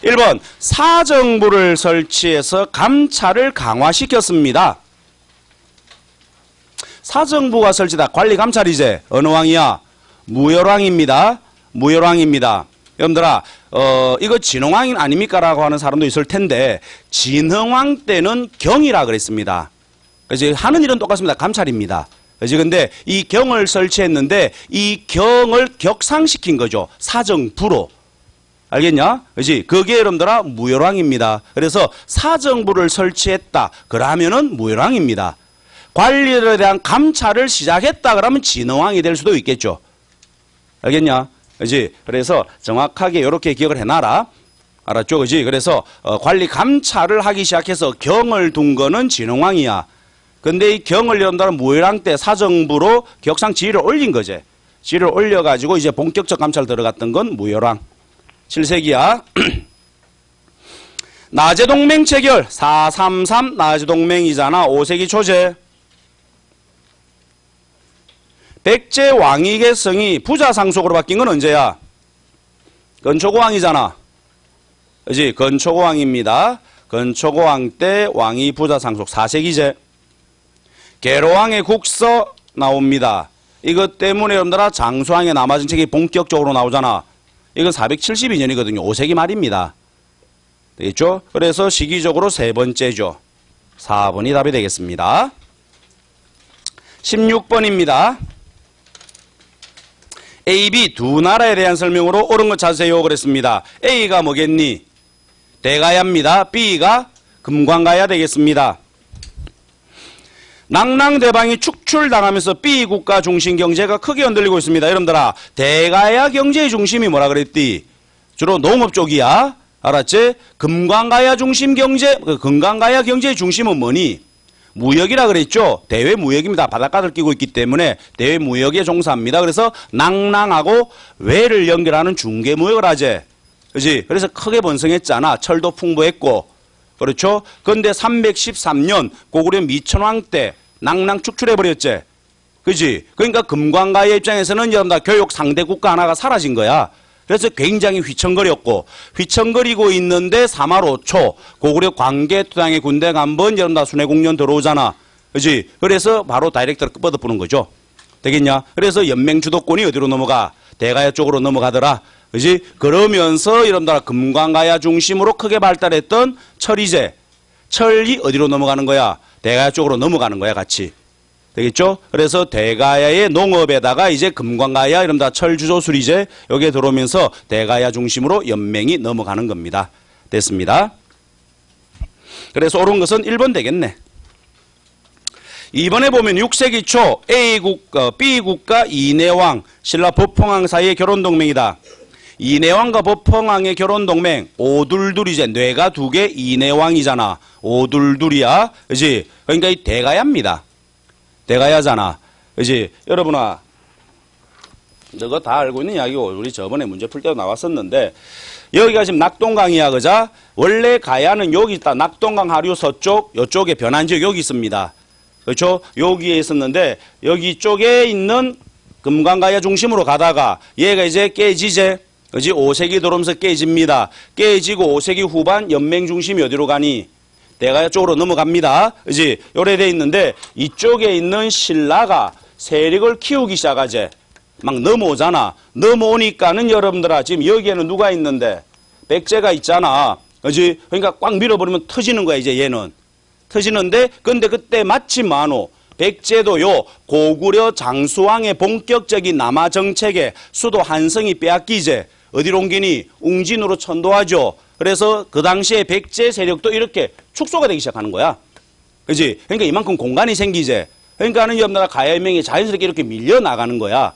1번 사정부를 설치해서 감찰을 강화시켰습니다. 사정부가 설치다. 관리 감찰이제. 어느 왕이야? 무열왕입니다. 무열왕입니다. 여러분들아 이거 진흥왕이 아닙니까? 라고 하는 사람도 있을 텐데 진흥왕 때는 경이라 그랬습니다. 그래서 하는 일은 똑같습니다. 감찰입니다. 그래서 근데 이 경을 설치했는데 이 경을 격상시킨 거죠. 사정부로. 알겠냐? 그렇지? 그게 여러분들아 무열왕입니다. 그래서 사정부를 설치했다. 그러면은 무열왕입니다. 관리에 대한 감찰을 시작했다. 그러면 진흥왕이 될 수도 있겠죠. 알겠냐? 그렇지? 그래서 정확하게 이렇게 기억을 해놔라. 알았죠? 그렇지? 그래서 관리 감찰을 하기 시작해서 경을 둔 거는 진흥왕이야. 근데 이 경을 여러분들은 무열왕 때 사정부로 격상 지위를 올린 거지. 지위를 올려가지고 이제 본격적 감찰 들어갔던 건 무열왕. 7세기야. 나제동맹 체결 433 나제동맹이잖아. 5세기 초제. 백제 왕위계성이 부자상속으로 바뀐 건 언제야? 건초고왕이잖아. 그렇지? 건초고왕입니다. 건초고왕 때 왕위 부자상속 4세기제. 계로왕의 국서 나옵니다. 이것 때문에 여러분들아 장수왕의 남아진책이 본격적으로 나오잖아. 이건 472년이거든요. 5세기 말입니다. 되겠죠? 그래서 시기적으로 세 번째죠. 4번이 답이 되겠습니다. 16번입니다. A, B 두 나라에 대한 설명으로 옳은 거 찾으세요. 그랬습니다. A가 뭐겠니? 대가야입니다. B가 금관가야 되겠습니다. 낭랑대방이 축출당하면서 B국가 중심 경제가 크게 흔들리고 있습니다. 여러분들아, 대가야 경제의 중심이 뭐라 그랬디? 주로 농업 쪽이야. 알았지? 금강가야 중심 경제, 금강가야 경제의 중심은 뭐니? 무역이라 그랬죠? 대외 무역입니다. 바닷가를 끼고 있기 때문에 대외 무역에 종사합니다. 그래서 낭랑하고 외를 연결하는 중개 무역을 하지. 그지? 그래서 크게 번성했잖아. 철도 풍부했고. 그렇죠? 근데 313년 고구려 미천왕 때 낭랑 축출해버렸지. 그지? 그러니까 금관가의 입장에서는 여러분 다 교육 상대 국가 하나가 사라진 거야. 그래서 굉장히 휘청거렸고, 휘청거리고 있는데 3할 5초 고구려 광개토당의 군대가 한번 여러분 다 순회공연 들어오잖아. 그지? 그래서 바로 다이렉트로 뻗어부는 거죠. 되겠냐? 그래서 연맹 주도권이 어디로 넘어가? 대가야 쪽으로 넘어가더라. 그지? 그러면서 여러분들 금관가야 중심으로 크게 발달했던 철이제, 철이 어디로 넘어가는 거야? 대가야 쪽으로 넘어가는 거야, 같이. 되겠죠? 그래서 대가야의 농업에다가 이제 금관가야 이런 다 철주조술이제 여기에 들어오면서 대가야 중심으로 연맹이 넘어가는 겁니다. 됐습니다. 그래서 옳은 것은 1번 되겠네. 이번에 보면 6세기 초 B국가 이내왕, 신라 법흥왕 사이의 결혼동맹이다. 이내왕과 법흥왕의 결혼동맹, 오둘둘이제, 뇌가 두 개 이내왕이잖아. 오둘둘이야. 그지? 그러니까 이 대가야입니다. 대가야잖아. 그지? 여러분아, 저거 다 알고 있는 이야기고, 우리 저번에 문제 풀 때도 나왔었는데, 여기가 지금 낙동강이야, 그자? 원래 가야는 여기 있다. 낙동강 하류 서쪽, 요쪽에 변환지역 여기 있습니다. 그렇죠? 여기에 있었는데, 여기 쪽에 있는 금강가야 중심으로 가다가, 얘가 이제 깨지제. 그지? 5세기 들어오면서 깨집니다. 깨지고 5세기 후반 연맹 중심이 어디로 가니? 대가야 쪽으로 넘어갑니다. 그지? 요래 돼 있는데 이쪽에 있는 신라가 세력을 키우기 시작하지. 막 넘어오잖아. 넘어오니까는 여러분들아 지금 여기에는 누가 있는데? 백제가 있잖아. 그지? 그러니까 꽉 밀어버리면 터지는 거야 이제 얘는. 터지는데 근데 그때 마침 많어. 백제도요 고구려 장수왕의 본격적인 남하 정책에 수도 한성이 빼앗기제. 어디로 옮기니? 웅진으로 천도하죠. 그래서 그 당시에 백제 세력도 이렇게 축소가 되기 시작하는 거야. 그지? 그러니까 이만큼 공간이 생기제. 그러니까는 여러분들아 가야연맹이 자연스럽게 이렇게 밀려나가는 거야.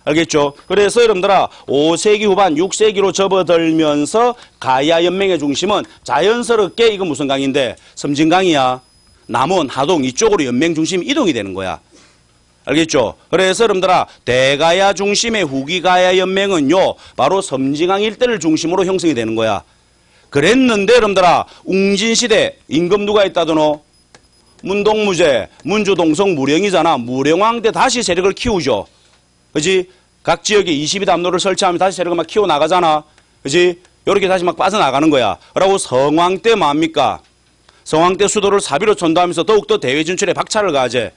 알겠죠? 그래서 여러분들아 5세기 후반 6세기로 접어들면서 가야연맹의 중심은 자연스럽게 이거 무슨 강인데? 섬진강이야. 남원, 하동 이쪽으로 연맹 중심이 이동이 되는 거야. 알겠죠? 그래서 여러분들아 대가야 중심의 후기가야 연맹은요 바로 섬진강 일대를 중심으로 형성이 되는 거야. 그랬는데 여러분들아 웅진시대 임금 누가 있다더노? 문동무제, 문주동성 무령이잖아. 무령왕 때 다시 세력을 키우죠. 그지? 각 지역에 22담로를 설치하면 다시 세력을 막 키워나가잖아. 그지? 요렇게 다시 막 빠져나가는 거야. 그러고 성왕 때 뭡니까? 성왕 때 수도를 사비로 천도하면서 더욱더 대외 진출에 박차를 가하제.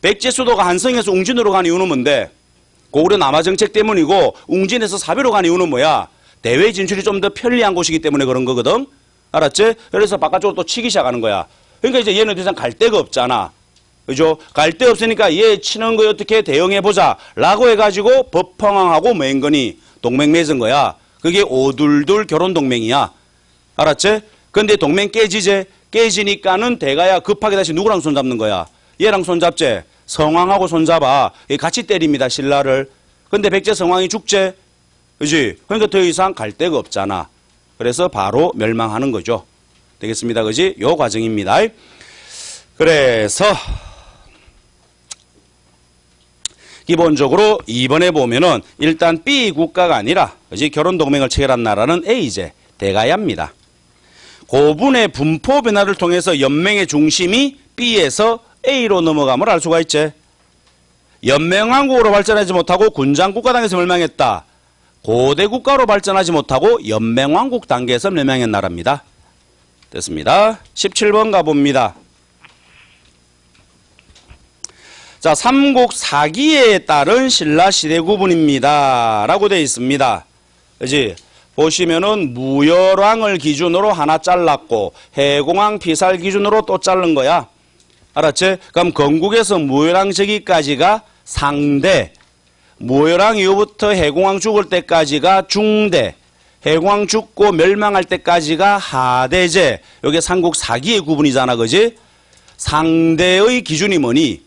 백제 수도가 한성에서 웅진으로 간 이유는 뭔데? 고구려 남하 정책 때문이고 웅진에서 사비로 간 이유는 뭐야? 대외 진출이 좀 더 편리한 곳이기 때문에 그런 거거든. 알았지? 그래서 바깥쪽으로 또 치기 시작하는 거야. 그러니까 이제 얘는 더 이상 갈 데가 없잖아. 그죠? 갈 데 없으니까 얘 치는 거 어떻게 대응해보자 라고 해가지고 법흥왕하고 뭐 한 거니? 동맹 맺은 거야. 그게 오둘둘 결혼동맹이야. 알았지? 근데 동맹 깨지제? 깨지니까는 대가야 급하게 다시 누구랑 손잡는 거야? 얘랑 손잡제. 성왕하고 손잡아. 같이 때립니다, 신라를. 근데 백제 성왕이 죽제. 그지? 그러니까 더 이상 갈 데가 없잖아. 그래서 바로 멸망하는 거죠. 되겠습니다. 그지? 요 과정입니다. 그래서 기본적으로 이번에 보면은 일단 B 국가가 아니라 그지? 결혼 동맹을 체결한 나라는 A제 대가야입니다. 고분의 분포 변화를 통해서 연맹의 중심이 B에서 A로 넘어감을 알 수가 있지. 연맹왕국으로 발전하지 못하고 군장국가당에서 멸망했다. 고대 국가로 발전하지 못하고 연맹왕국 단계에서 멸망한 나라입니다. 됐습니다. 17번 가봅니다. 자, 삼국 사기에 따른 신라 시대 구분입니다. 라고 되어 있습니다. 그지? 보시면은 무열왕을 기준으로 하나 잘랐고 해공왕 피살 기준으로 또 자른 거야. 알았지? 그럼 건국에서 무열왕 저기까지가 상대, 무열왕 이후부터 해공왕 죽을 때까지가 중대, 해공왕 죽고 멸망할 때까지가 하대제. 이게 삼국 사기의 구분이잖아. 그지? 상대의 기준이 뭐니?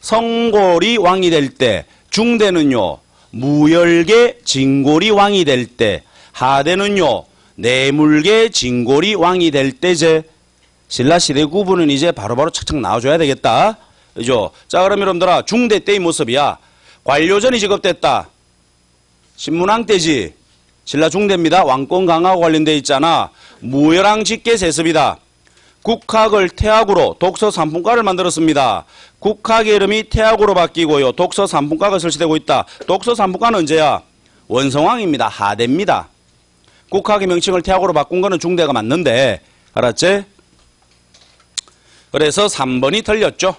성골이 왕이 될 때, 중대는요 무열계 진골이 왕이 될 때, 하대는요 내물계 진골이 왕이 될 때제. 신라 시대 구분은 이제 바로바로 착착 나와줘야 되겠다. 그죠? 자, 그럼 여러분들아, 중대 때의 모습이야. 관료전이 지급됐다. 신문왕 때지. 신라 중대입니다. 왕권 강화하고 관련돼 있잖아. 무열왕 직계 세습이다. 국학을 태학으로 독서 산품과를 만들었습니다. 국학의 이름이 태학으로 바뀌고요. 독서 산품과가 설치되고 있다. 독서 산품과는 언제야? 원성왕입니다. 하대입니다. 국학의 명칭을 태학으로 바꾼 거는 중대가 맞는데, 알았지? 그래서 3번이 틀렸죠.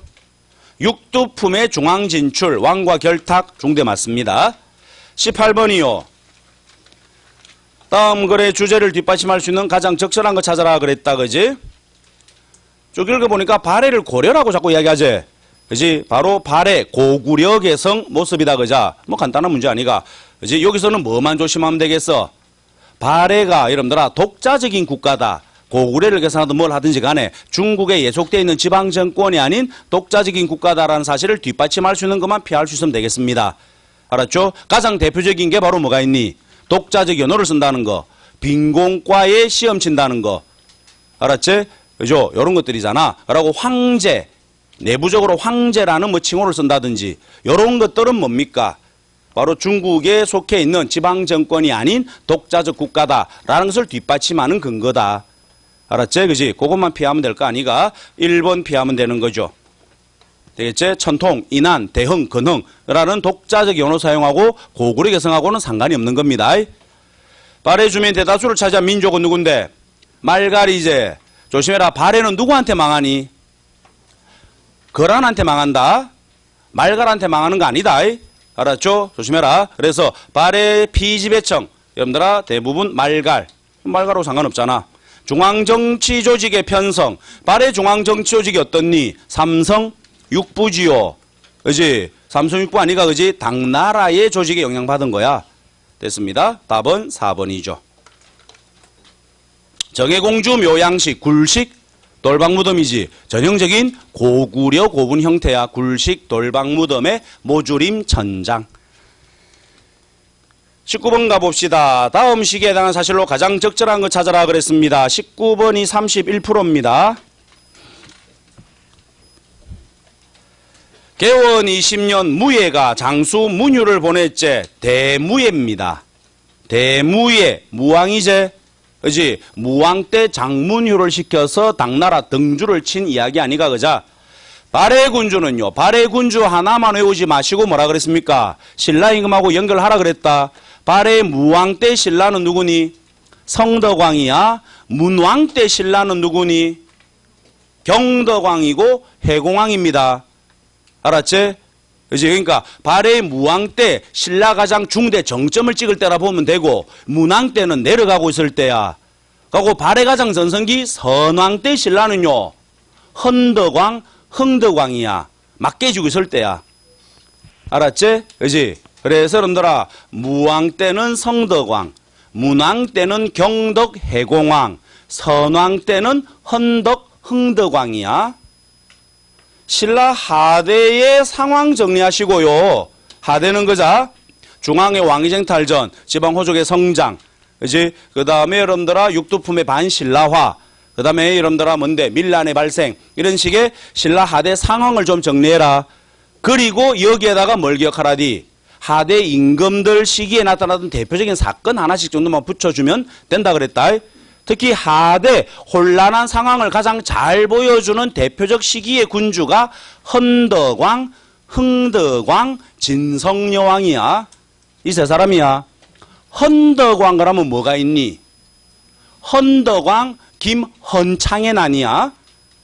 육두품의 중앙 진출, 왕과 결탁, 중대 맞습니다. 18번이요. 다음 글의 주제를 뒷받침할 수 있는 가장 적절한 거 찾아라 그랬다, 그지? 쭉 읽어보니까 발해를 고려라고 자꾸 이야기하지. 그지? 바로 발해, 고구려 개성 모습이다, 그자? 뭐 간단한 문제 아니가. 그지? 여기서는 뭐만 조심하면 되겠어? 발해가 여러분들아 독자적인 국가다. 고구려를 계산하든 뭘 하든지 간에 중국에 예속되어 있는 지방정권이 아닌 독자적인 국가다라는 사실을 뒷받침할 수 있는 것만 피할 수 있으면 되겠습니다. 알았죠? 가장 대표적인 게 바로 뭐가 있니? 독자적 연호를 쓴다는 거, 빈공과에 시험 친다는 거, 알았지? 그죠? 이런 것들이잖아. 라고 황제, 내부적으로 황제라는 뭐 칭호를 쓴다든지 이런 것들은 뭡니까? 바로 중국에 속해 있는 지방정권이 아닌 독자적 국가다라는 것을 뒷받침하는 근거다. 알았지? 그지? 그것만 피하면 될 거 아니가? 1번 피하면 되는 거죠. 되겠지? 천통, 인한, 대흥, 근흥이라는 독자적 연호 사용하고 고구려 개성하고는 상관이 없는 겁니다. 발해 주민 대다수를 차지한 민족은 누군데? 말갈이제. 조심해라. 발해는 누구한테 망하니? 거란한테 망한다. 말갈한테 망하는 거 아니다. 알았죠? 조심해라. 그래서 발해 피지배청. 여러분들아 대부분 말갈하고 상관없잖아. 중앙정치조직의 편성. 발해 중앙정치조직이 어떻니? 삼성 육부지요. 그지? 삼성 육부 아니가, 그지? 당나라의 조직에 영향받은 거야. 됐습니다. 답은 4번이죠. 정해공주 묘양식, 굴식, 돌방무덤이지. 전형적인 고구려 고분 형태야. 굴식, 돌방무덤의 모주림 천장. 19번 가봅시다. 다음 시기에 해당하는 사실로 가장 적절한 거 찾아라 그랬습니다. 19번이 31%입니다. 개원 20년 무예가 장수 문유를 보냈제. 대무예입니다. 대무예, 무왕이제. 그지? 무왕 때 장문유를 시켜서 당나라 등주를 친 이야기 아니가, 그자? 발해군주는요, 발해군주 하나만 외우지 마시고 뭐라 그랬습니까? 신라 임금하고 연결하라 그랬다. 발해 무왕 때 신라는 누구니? 성덕왕이야. 문왕 때 신라는 누구니? 경덕왕이고 해공왕입니다. 알았지? 그지? 그러니까 발해 무왕 때 신라 가장 중대 정점을 찍을 때라 보면 되고, 문왕 때는 내려가고 있을 때야. 그리고 발해 가장 전성기 선왕 때 신라는요, 헌덕왕, 흥덕왕이야. 막 깨지고 있을 때야. 알았지? 그지? 그래서 여러분들아, 무왕 때는 성덕왕, 문왕 때는 경덕 해공왕, 선왕 때는 헌덕 흥덕왕이야. 신라 하대의 상황 정리하시고요. 하대는 그자 중앙의 왕위쟁탈전, 지방호족의 성장, 그지? 그 다음에 여러분들아 육두품의 반신라화, 그 다음에 여러분들아 뭔데 밀란의 발생, 이런 식의 신라 하대 상황을 좀 정리해라. 그리고 여기에다가 뭘 기억하라디? 하대 임금들 시기에 나타나던 대표적인 사건 하나씩 정도만 붙여주면 된다 그랬다. 특히 하대 혼란한 상황을 가장 잘 보여주는 대표적 시기의 군주가 헌덕왕, 흥덕왕, 진성여왕이야. 이 세 사람이야. 헌덕왕 그러면 뭐가 있니? 헌덕왕 김헌창의 난이야.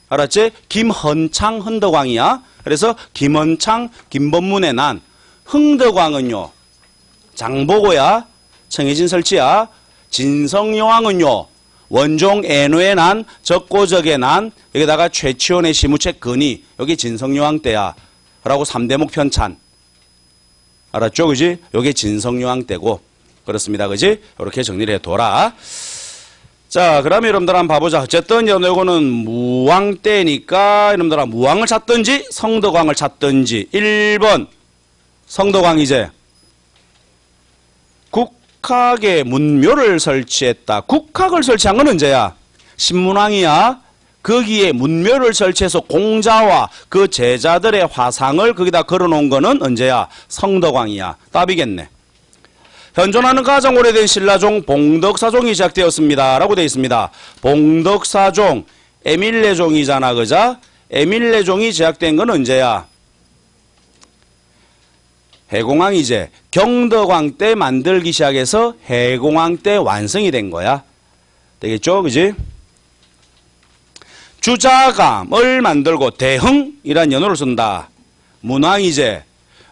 알았지? 김헌창 헌덕왕이야. 그래서 김헌창 김범문의 난. 흥덕왕은요 장보고야. 청해진 설치야. 진성여왕은요 원종 애노의 난, 적고적의 난, 여기다가 최치원의 시무책 근이, 여기 진성여왕 때야. 라고 3대목 편찬. 알았죠? 그지? 여기 진성여왕 때고. 그렇습니다. 그지? 이렇게 정리를 해둬라. 자, 그러면 여러분들 한번 봐보자. 어쨌든 이거는 무왕 때니까 여러분들 무왕을 찾든지 성덕왕을 찾든지 1번 성덕왕이제 국학에 문묘를 설치했다. 국학을 설치한 건 언제야? 신문왕이야. 거기에 문묘를 설치해서 공자와 그 제자들의 화상을 거기다 걸어놓은 거는 언제야? 성덕왕이야. 답이겠네. 현존하는 가장 오래된 신라종 봉덕사종이 시작되었습니다. 라고 되어 있습니다. 봉덕사종, 에밀레종이잖아. 그자? 에밀레종이 시작된 건 언제야? 해공왕이제. 경덕왕 때 만들기 시작해서 해공왕 때 완성이 된 거야. 되겠죠? 그지? 주자감을 만들고 대흥이란 연호를 쓴다. 문왕이제.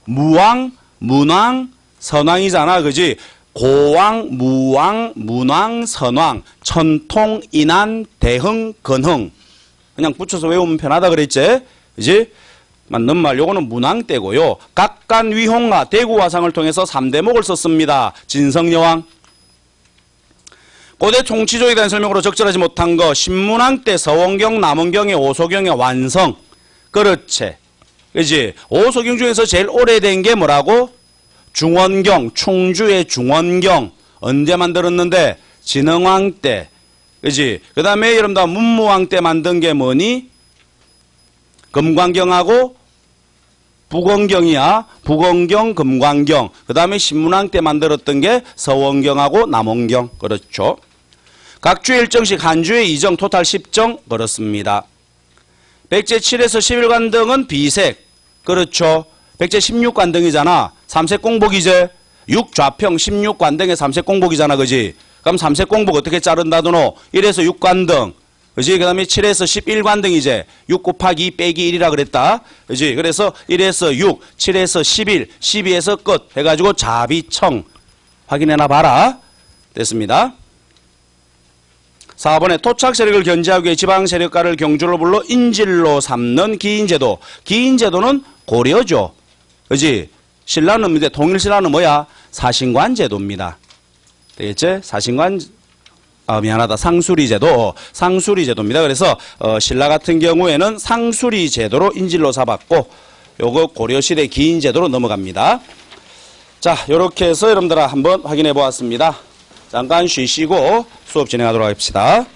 무왕, 문왕, 선왕이잖아. 그지? 고왕, 무왕, 문왕, 선왕, 천통, 인한, 대흥, 건흥. 그냥 붙여서 외우면 편하다 그랬지? 그지? 맞는 말. 요거는 문왕 때고요. 각간 위홍과 대구 화상을 통해서 3대목을 썼습니다. 진성여왕. 고대 총치조에 대한 설명으로 적절하지 못한 거 신문왕 때 서원경, 남원경의 오소경의 완성. 그렇지. 그지? 오소경 중에서 제일 오래된 게 뭐라고? 중원경, 충주의 중원경. 언제 만들었는데? 진흥왕 때. 그지? 그 다음에 여러분들 문무왕 때 만든 게 뭐니? 금광경하고 북원경이야. 북원경, 금광경. 그 다음에 신문왕 때 만들었던 게 서원경하고 남원경. 그렇죠. 각 주의 일정씩 한 주의 이정 토탈 10정. 그렇습니다. 백제 7에서 11관등은 비색. 그렇죠. 백제 16관등이잖아. 삼색공복이제. 6좌평 16관등의 삼색공복이잖아. 그지? 그럼 삼색공복 어떻게 자른다더노? 1에서 6관등. 그지? 그 다음에 7에서 11관등이제. 6 곱하기 2 빼기 1이라 그랬다. 그지? 그래서 1에서 6, 7에서 11, 12에서 끝. 해가지고 자비청. 확인해놔 봐라. 됐습니다. 4번에 토착 세력을 견제하기 위해 지방 세력가를 경주로 불러 인질로 삼는 기인제도. 기인제도는 고려죠. 그지? 신라는 문제, 통일신라는 뭐야? 사신관 제도입니다. 되겠지? 사신관, 미안하다. 상수리 제도. 상수리 제도입니다. 그래서, 신라 같은 경우에는 상수리 제도로 인질로 잡았고, 요거 고려시대 기인 제도로 넘어갑니다. 자, 요렇게 해서 여러분들 한번 확인해 보았습니다. 잠깐 쉬시고 수업 진행하도록 합시다.